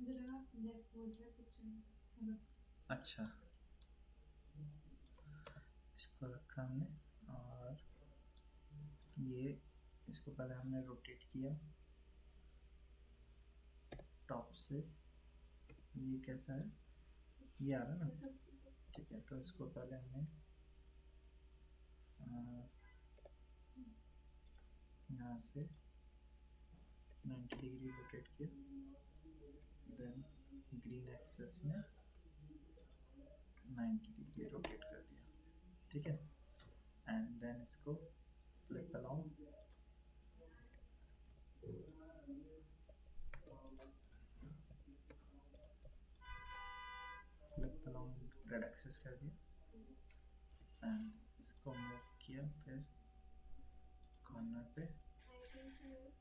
मुझे लगा लेफ्ट बोल रहा पिक्चर। अच्छा, इसको रखा हमने। और ये इसको पहले हमने रोटेट किया टॉप से। ये कैसा है, ये आ रहा है ना। ठीक है, तो इसको पहले हमने यहाँ से 90 डिग्री रोटेट किया, देन ग्रीन एक्सेस में 90 डिग्री रोटेट कर दिया। ठीक है, एंड देन इसको flip along, flip along red axis कर दिया एंड इसको मूव किया फिर कॉर्नर पे।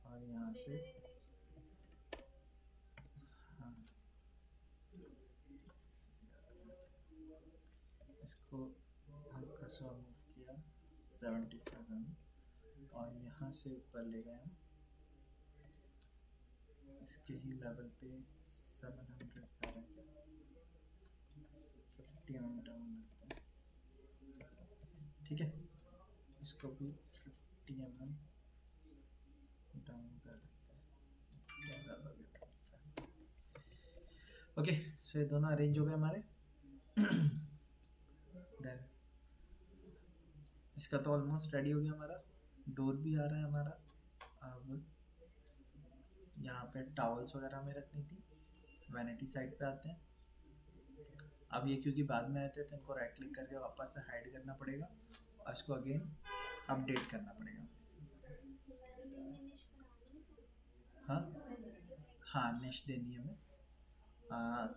और यहाँ से हाँ इसको हल्का सा मूव किया 75 mm और यहाँ से ऊपर ले गए हम इसके ही लेवल पे 700 का रह गया, 50 mm डाउन रखते हैं। ठीक है, इसको भी 50 mm डाउन कर देते हैं। ओके, सो ये दोनों अरेंज हो गए हमारे। देन इसका तो ऑलमोस्ट रेडी हो गया हमारा। डोर भी आ रहा है हमारा। अब यहाँ पे टॉवल्स वगैरह हमें रखनी थी। वैनिटी साइड पे आते हैं। अब ये क्योंकि बाद में आए थे तो इनको राइट क्लिक करके वापस से हाइड करना पड़ेगा और इसको अगेन अपडेट करना पड़ेगा। हाँ हाँ, निश देनी है हमें।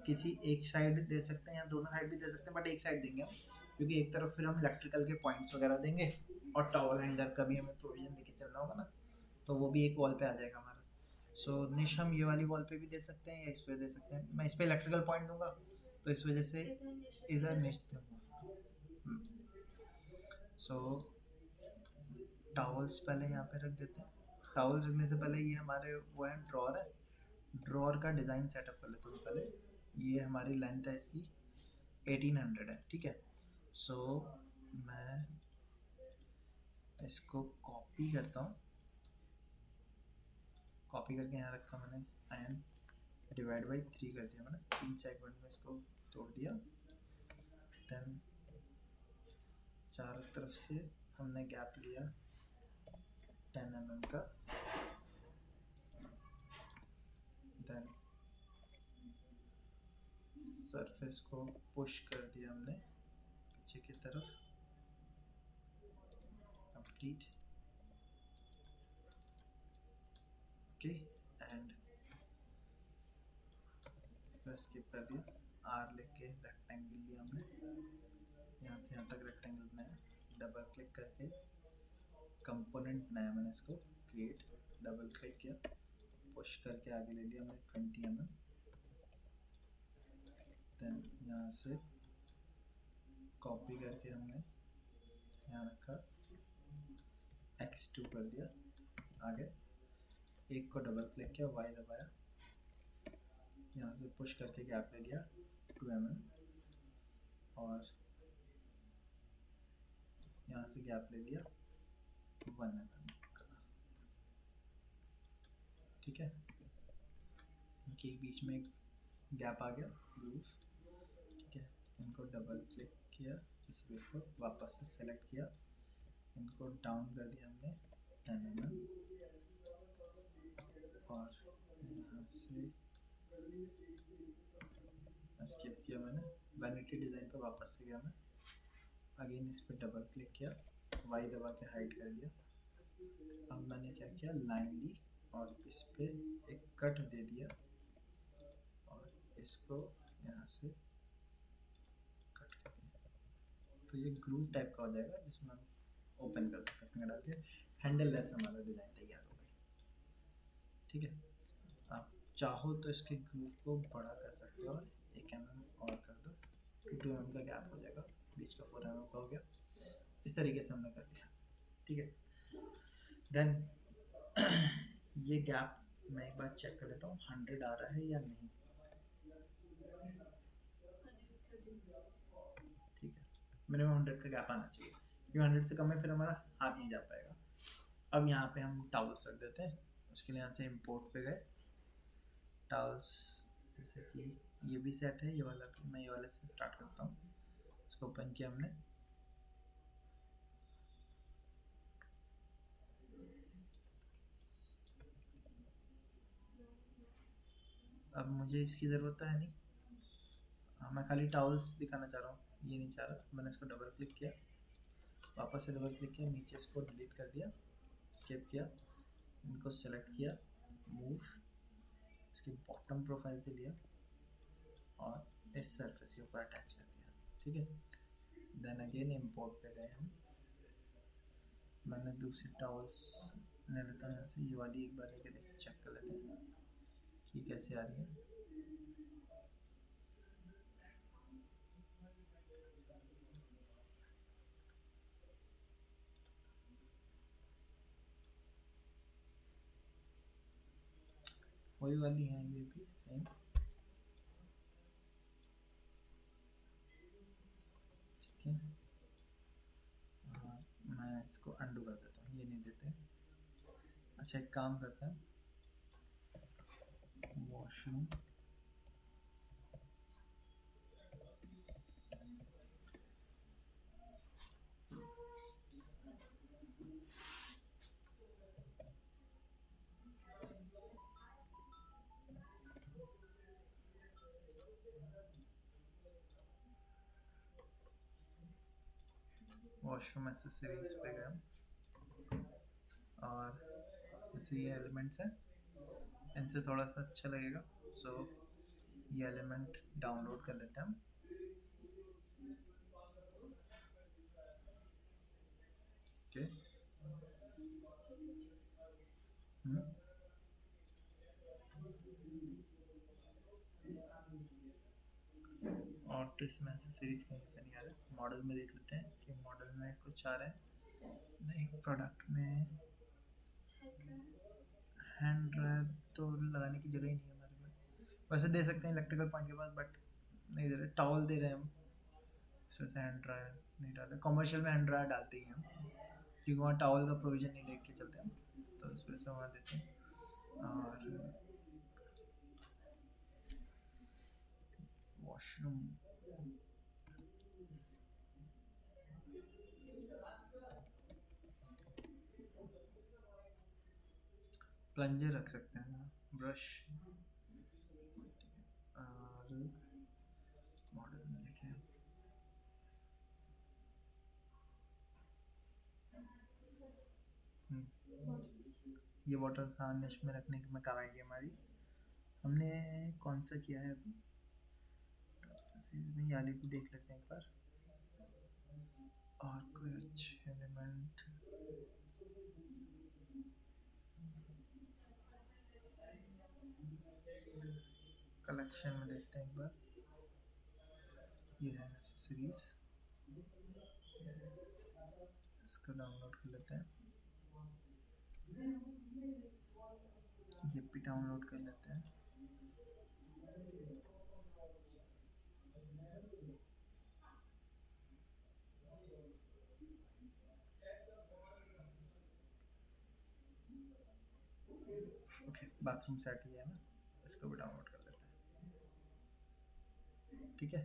किसी एक साइड दे सकते हैं या दोनों साइड भी दे सकते हैं, बट एक साइड देंगे हम क्योंकि एक तरफ फिर हम इलेक्ट्रिकल के पॉइंट्स वगैरह देंगे और टॉवल हैंगर का भी हमें प्रोविजन देके चलना होगा ना, तो वो भी एक वॉल पे आ जाएगा हमारा। सो निश हम ये वाली वॉल पे भी दे सकते हैं या इस पे दे सकते हैं। मैं इस पे इलेक्ट्रिकल पॉइंट दूंगा, तो इस वजह से इधर निश इधर इधर निश दूंगा। सो टॉवल्स पहले यहाँ पे रख देते हैं। टॉवल्स रखने से पहले ये हमारे वो है ड्रॉर है, ड्रॉर का डिज़ाइन सेटअप कर लेते हैं पहले। ये हमारी लेंथ है इसकी 1800 है, ठीक है। सो मैं इसको कॉपी करता हूँ, कॉपी करके यहाँ रखा मैंने एंड डिवाइड बाई 3 कर दिया मैंने, 3 सेगमेंट में इसको तोड़ दिया। देन चारों तरफ से हमने गैप लिया 10 mm का। देन सरफेस को पुश कर दिया हमने पीछे की तरफ, कंप्लीट, ओके। एंड इसको स्किप कर दिया, आर लेके रेक्टेंगल लिया हमने, यहाँ से यहाँ तक रेक्टेंगल बनाया, डबल क्लिक करके कंपोनेंट बनाया मैंने, इसको क्रिएट, डबल क्लिक किया, पुश करके आगे ले लिया हमने 20 mm। देन यहाँ से कॉपी करके हमने यहाँ रखा, x2 कर दिया आगे, एक को डबल क्लिक किया, y दबाया, यहाँ से पुश करके गैप ले लिया 2 mm, और यहाँ से गैप ले लिया 1 mm का, ठीक है। इनके बीच में एक गैप आ गया, ग्रूव, ठीक है। इनको डबल क्लिक किया, इस वे को वापस से सेलेक्ट किया, इनको डाउन कर दिया हमने 10 mm, और यहाँ से स्किप किया मैंने, वैनिटी डिज़ाइन पे वापस से गया मैं, अगेन इस पर डबल क्लिक किया, वाई दबा के हाइड कर दिया। अब मैंने क्या किया, लाइन ली और इस पे एक कट दे दिया, और इसको यहाँ से कट कर दिया, तो ये ग्रूव टाइप का हो जाएगा जिसमें हम ओपन कर सकते हैं फिंगर डाल के। हैंडल लेस हमारा डिज़ाइन तैयार हो गया, ठीक है। आप चाहो तो इसके ग्रूव को बड़ा कर सकते हो, और 1 mm और कर दो, 2 mm का गैप हो जाएगा, बीच का 4 mm का हो गया। इस तरीके से हमने कर दिया, ठीक है। देन ये गैप मैं एक बार चेक कर लेता हूँ 100 आ रहा है या नहीं, ठीक है। मिनिमम 100 का गैप आना चाहिए, क्योंकि 100 से कम है फिर हमारा हाथ नहीं जा पाएगा। अब यहाँ पे हम टावल्स रख देते हैं, उसके लिए यहाँ से इम्पोर्ट पे गए, टावल्स, जैसे कि ये भी सेट है, ये वाला भी, मैं ये वाले से स्टार्ट करता हूँ। इसको ओपन किया हमने, अब मुझे इसकी ज़रूरत है नहीं, मैं खाली टावल्स दिखाना चाह रहा हूँ, ये नहीं चाह रहा। मैंने इसको डबल क्लिक किया, वापस से डबल क्लिक किया, नीचे इसको डिलीट कर दिया, स्किप किया, इनको सेलेक्ट किया, मूव, इसकी बॉटम प्रोफाइल से लिया और इस सरफेस के ऊपर अटैच कर दिया, ठीक है। देन अगेन इम्पोर्ट पे गए हम, मैंने दूसरी टावल्स ले लेता हूँ यहाँ से, ये वाली एक बार लेके देख चेक कर लेते हैं कि कैसे आ रही है। वही वाली है ये भी सेम, ठीक है। मैं इसको अंडू कर देता हूँ, ये नहीं देते। अच्छा एक काम करते हैं, वॉशरूम, वॉशरूम एसेसरीज पे गए, और जैसे ये एलिमेंट्स हैं, इनसे थोड़ा सा अच्छा लगेगा, सो ये एलिमेंट डाउनलोड कर लेते हैं हम। ओके। हम्म। और तो इसमें एक्सेसरीज कहीं पे नहीं आ रहा। मॉडल में देख लेते हैं कि मॉडल में कुछ आ रहा है। नहीं, प्रोडक्ट में हैंड ड्रायर तो लगाने की जगह ही नहीं है हमारे में। वैसे दे सकते हैं इलेक्ट्रिकल पॉइंट के पास, बट नहीं दे रहे। टॉवल दे रहे हैं हम, इस वजह से हैंड ड्रायर नहीं डाले। कमर्शियल में हैंड ड्रायर डालते ही हैं हम, क्योंकि वहाँ टॉवल का प्रोविज़न नहीं लेके चलते हम, तो इस वजह से वहाँ देते हैं। और वॉशरूम, प्लंजर रख सकते हैं, ब्रश। और मॉडल में देखें, ये वाटर था निश में रखने में काम आएगी हमारी। हमने कौन सा किया है अभी, में याली भी देख लेते हैं एक बार। और कोई अच्छे एलिमेंट, कलेक्शन में देखते हैं एक बार। ये है एक्सेसरीज, इसको डाउनलोड कर लेते हैं। ये भी डाउनलोड कर लेते हैं। ओके, बाथरूम सेट ही है ना, इसको भी डाउनलोड कर लेते हैं। ठीक है।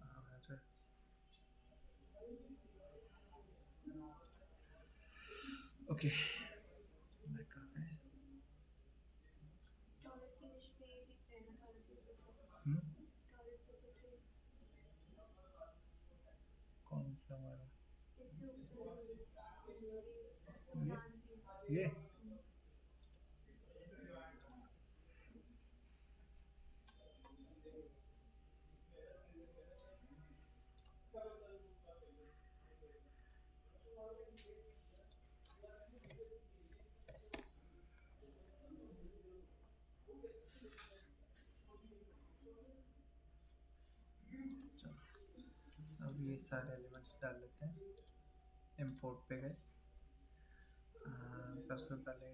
और ओके, टॉयलेट की निश पे ये दिखता है ना, टॉयलेट पेपर का। टॉयलेट पेपर 3 कौन सा वाला? इससे ऊपर ये जिसका ये प्लांट है। ये चलो, अब ये सारे एलिमेंट्स डाल लेते हैं। इंपोर्ट पे गए। सबसे पहले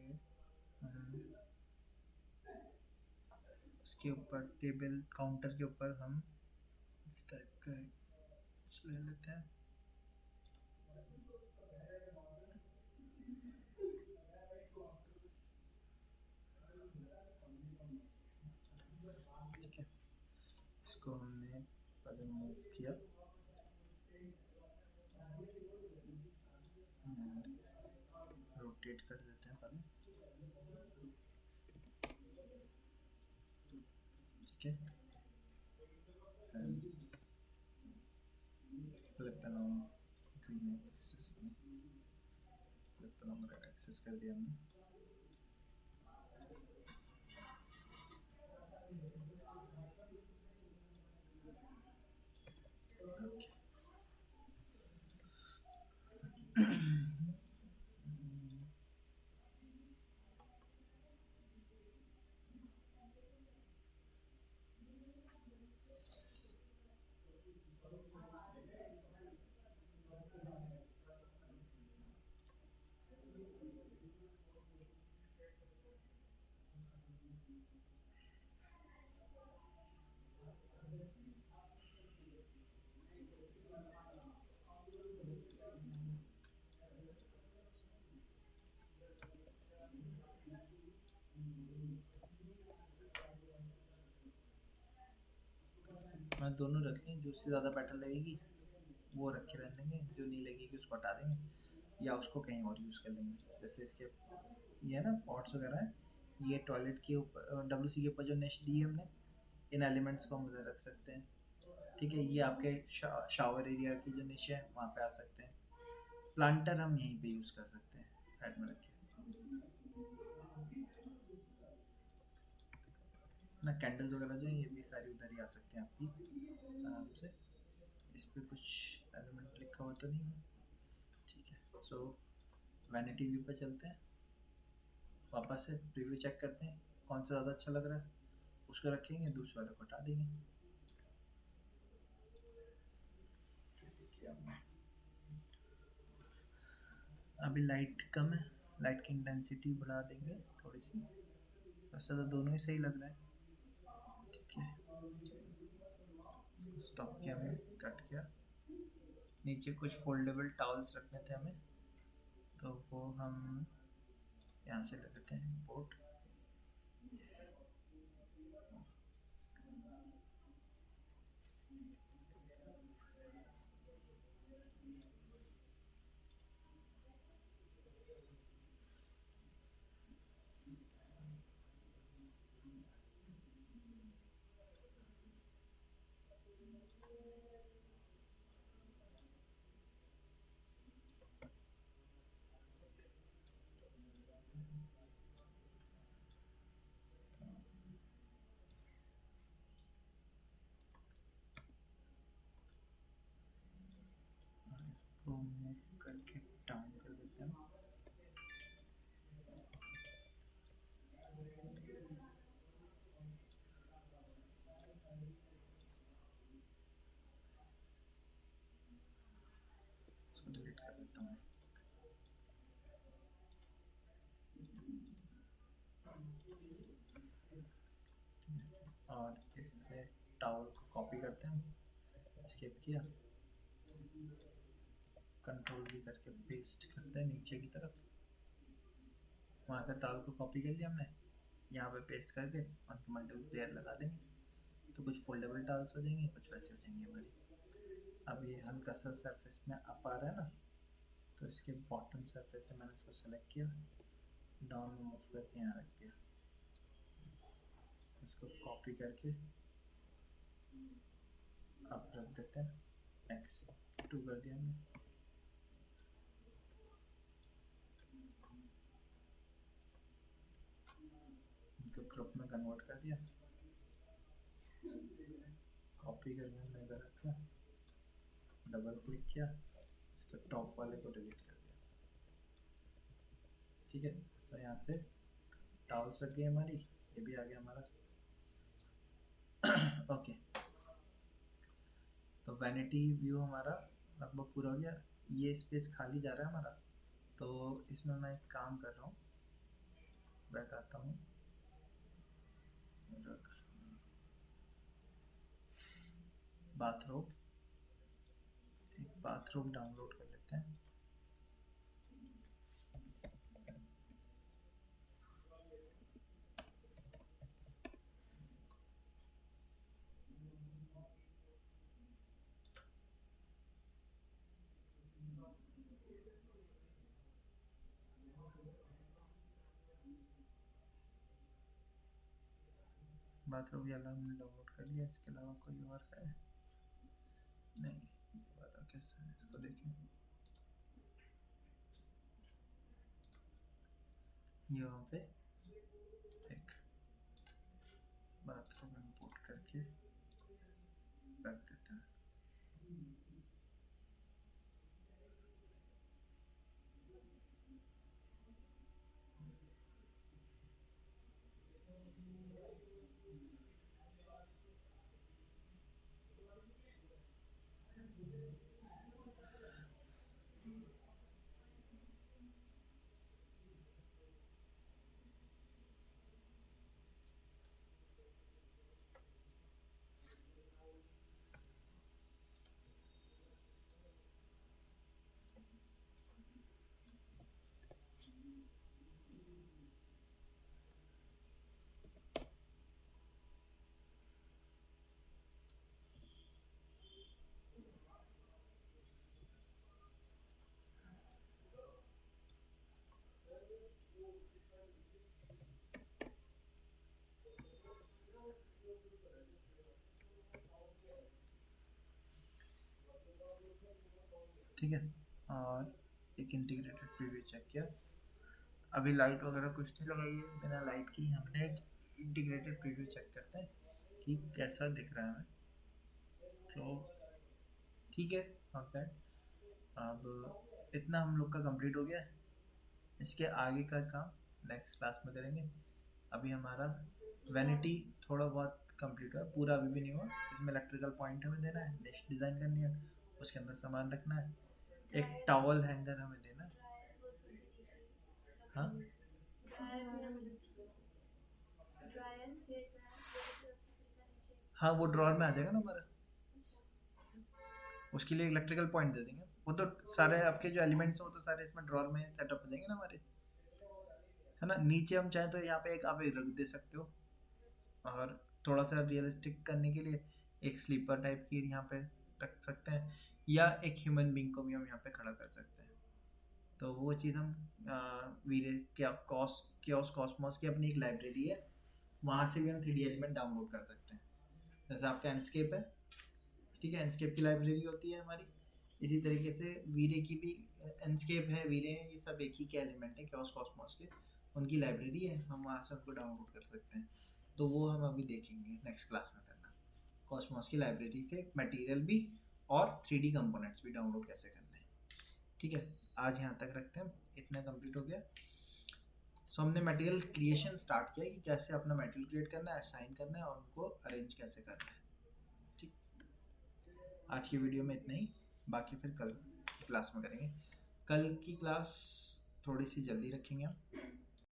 उसके ऊपर टेबल काउंटर के ऊपर हम इस टाइप का कुछ ले लेते हैं। ठीक है, इसको हमने पहले मूव किया, रोटेट कर देते हैं पहले। ठीक है, फ्लिप अलोंग ग्रीन एक्सिस में फ्लिप अलोंग रेड एक्सिस कर दिया हमने। मैं दोनों रख लें, जो उससे ज़्यादा बेटर लगेगी वो रख के रख देंगे, जो नहीं लगेगी उसको हटा देंगे या उसको कहीं और यूज़ कर लेंगे। जैसे इसके ये है ना पॉट्स वगैरह है, ये टॉयलेट के ऊपर WC के ऊपर जो निश दी है हमने, इन एलिमेंट्स को हम उधर रख सकते हैं। ठीक है, ये आपके शावर एरिया की जो निश है वहाँ पे आ सकते हैं। प्लांटर हम यहीं पे यूज़ कर सकते हैं, साइड में रख के ना। कैंडल्स वगैरह जो है ये भी सारी उधर ही आ सकते हैं आपकी आराम से। इस पर कुछ एलिमेंट लिखा हुआ तो नहीं है। ठीक है, सो वैनिटी व्यू पे चलते हैं, वापस से प्रीव्यू चेक करते हैं कौन सा ज़्यादा अच्छा लग रहा है, उसको रखेंगे, दूसरे वाले को हटा देंगे। अभी लाइट कम है, लाइट की इंटेंसिटी बढ़ा देंगे थोड़ी सी, वैसे तो दोनों ही सही लग रहा है। ठीक है, स्टॉप किया, हमने कट किया। नीचे कुछ फोल्डेबल टॉवल्स रखने थे हमें, तो वो हम यहाँ से ले लेते हैं इंपोर्ट। इसको मूव करके डाउन कर देते हैं। इसको डिलीट कर देता हूँ। और इससे टावल को कॉपी करते हैं, स्किप किया, कंट्रोल भी करके पेस्ट करते हैं नीचे की तरफ। वहाँ से टावल को कॉपी कर लिया हमने, यहाँ पे पेस्ट करके उनके मल्टीप्लेयर लगा देंगे, तो कुछ फोल्डेबल टावल्स हो जाएंगे, कुछ वैसे हो जाएंगे हमारी। अब ये हल्का सा सरफेस में अप आ रहा है ना, तो इसके बॉटम सरफेस से मैंने इसको सेलेक्ट किया, डाउन में मूव करके यहाँ रख दिया। इसको कॉपी करके अब रख देते हैं, X2 कर दिया हमने। इनको ग्रुप में कन्वर्ट कर दिया, कॉपी करके हमने इधर रखा, डबल क्लिक किया, इसके टॉप वाले को डिलीट कर दिया। ठीक है, तो यहाँ से टावल्स रख गई हमारी, ये भी आ गया हमारा। ओके, तो वैनिटी व्यू हमारा लगभग पूरा हो गया। ये स्पेस खाली जा रहा है हमारा, तो इसमें मैं एक काम कर रहा हूँ, बैक आता हूँ, बाथरूम, एक बाथरूम डाउनलोड कर लेते हैं। बाथरूम वाला हमने डाउनलोड कर लिया, इसके अलावा कोई और है नहीं। वाला कैसा है इसको देखें, ये वहाँ पे एक बाथरूम इंपोर्ट करके रख देते हैं। ठीक है, और एक इंटीग्रेटेड प्रीव्यू चेक किया। अभी लाइट वगैरह कुछ नहीं लगाई है, बिना लाइट की हमने एक इंटीग्रेटेड प्रीव्यू चेक करते हैं कि कैसा दिख रहा है हमें। तो ठीक है, ओके, अब इतना हम लोग का कंप्लीट हो गया है। इसके आगे का काम नेक्स्ट क्लास में करेंगे। अभी हमारा वैनिटी थोड़ा बहुत कंप्लीट हुआ है, पूरा अभी भी नहीं हुआ। इसमें इलेक्ट्रिकल पॉइंट हमें देना है, डिश डिज़ाइन करनी है, उसके अंदर सामान रखना है, एक टॉवल हैंगर हमें देना है। हाँ हाँ, वो ड्रॉर में आ जाएगा ना हमारा, उसके लिए इलेक्ट्रिकल पॉइंट दे देंगे। वो तो सारे आपके जो एलिमेंट्स हैं वो तो सारे इसमें ड्रॉर में सेटअप हो जाएंगे ना हमारे, है ना। नीचे हम चाहें तो यहाँ पे एक आप एक रख दे सकते हो, और थोड़ा सा रियलिस्टिक करने के लिए एक स्लीपर टाइप की यहाँ पे रख सकते हैं, या एक ह्यूमन बीइंग को भी हम यहाँ पे खड़ा कर सकते हैं। तो वो चीज़ हम वीरे क्या कॉस्मॉस की अपनी एक लाइब्रेरी है, वहाँ से भी हम 3D एलिमेंट डाउनलोड कर सकते हैं। जैसे आपका एंडस्केप है, ठीक है, एंडस्केप की लाइब्रेरी होती है हमारी, इसी तरीके से वीरे की भी एंडस्केप है, वीरे हैं, ये सब एक ही के एलिमेंट है कॉस्मॉस के, उनकी लाइब्रेरी है, हम वहाँ से उनको डाउनलोड कर सकते हैं। तो वो हम अभी देखेंगे नेक्स्ट क्लास में करना, कॉस्मॉस की लाइब्रेरी से मटेरियल भी और 3D कंपोनेंट्स भी डाउनलोड कैसे करना है। ठीक है, आज यहाँ तक रखते हैं, इतना कंप्लीट हो गया। सो हमने मटेरियल क्रिएशन स्टार्ट किया कि कैसे अपना मटेरियल क्रिएट करना है, असाइन करना है और उनको अरेंज कैसे करना है। ठीक, आज की वीडियो में इतना ही, बाकी फिर कल की क्लास में करेंगे। कल की क्लास थोड़ी सी जल्दी रखेंगे हम,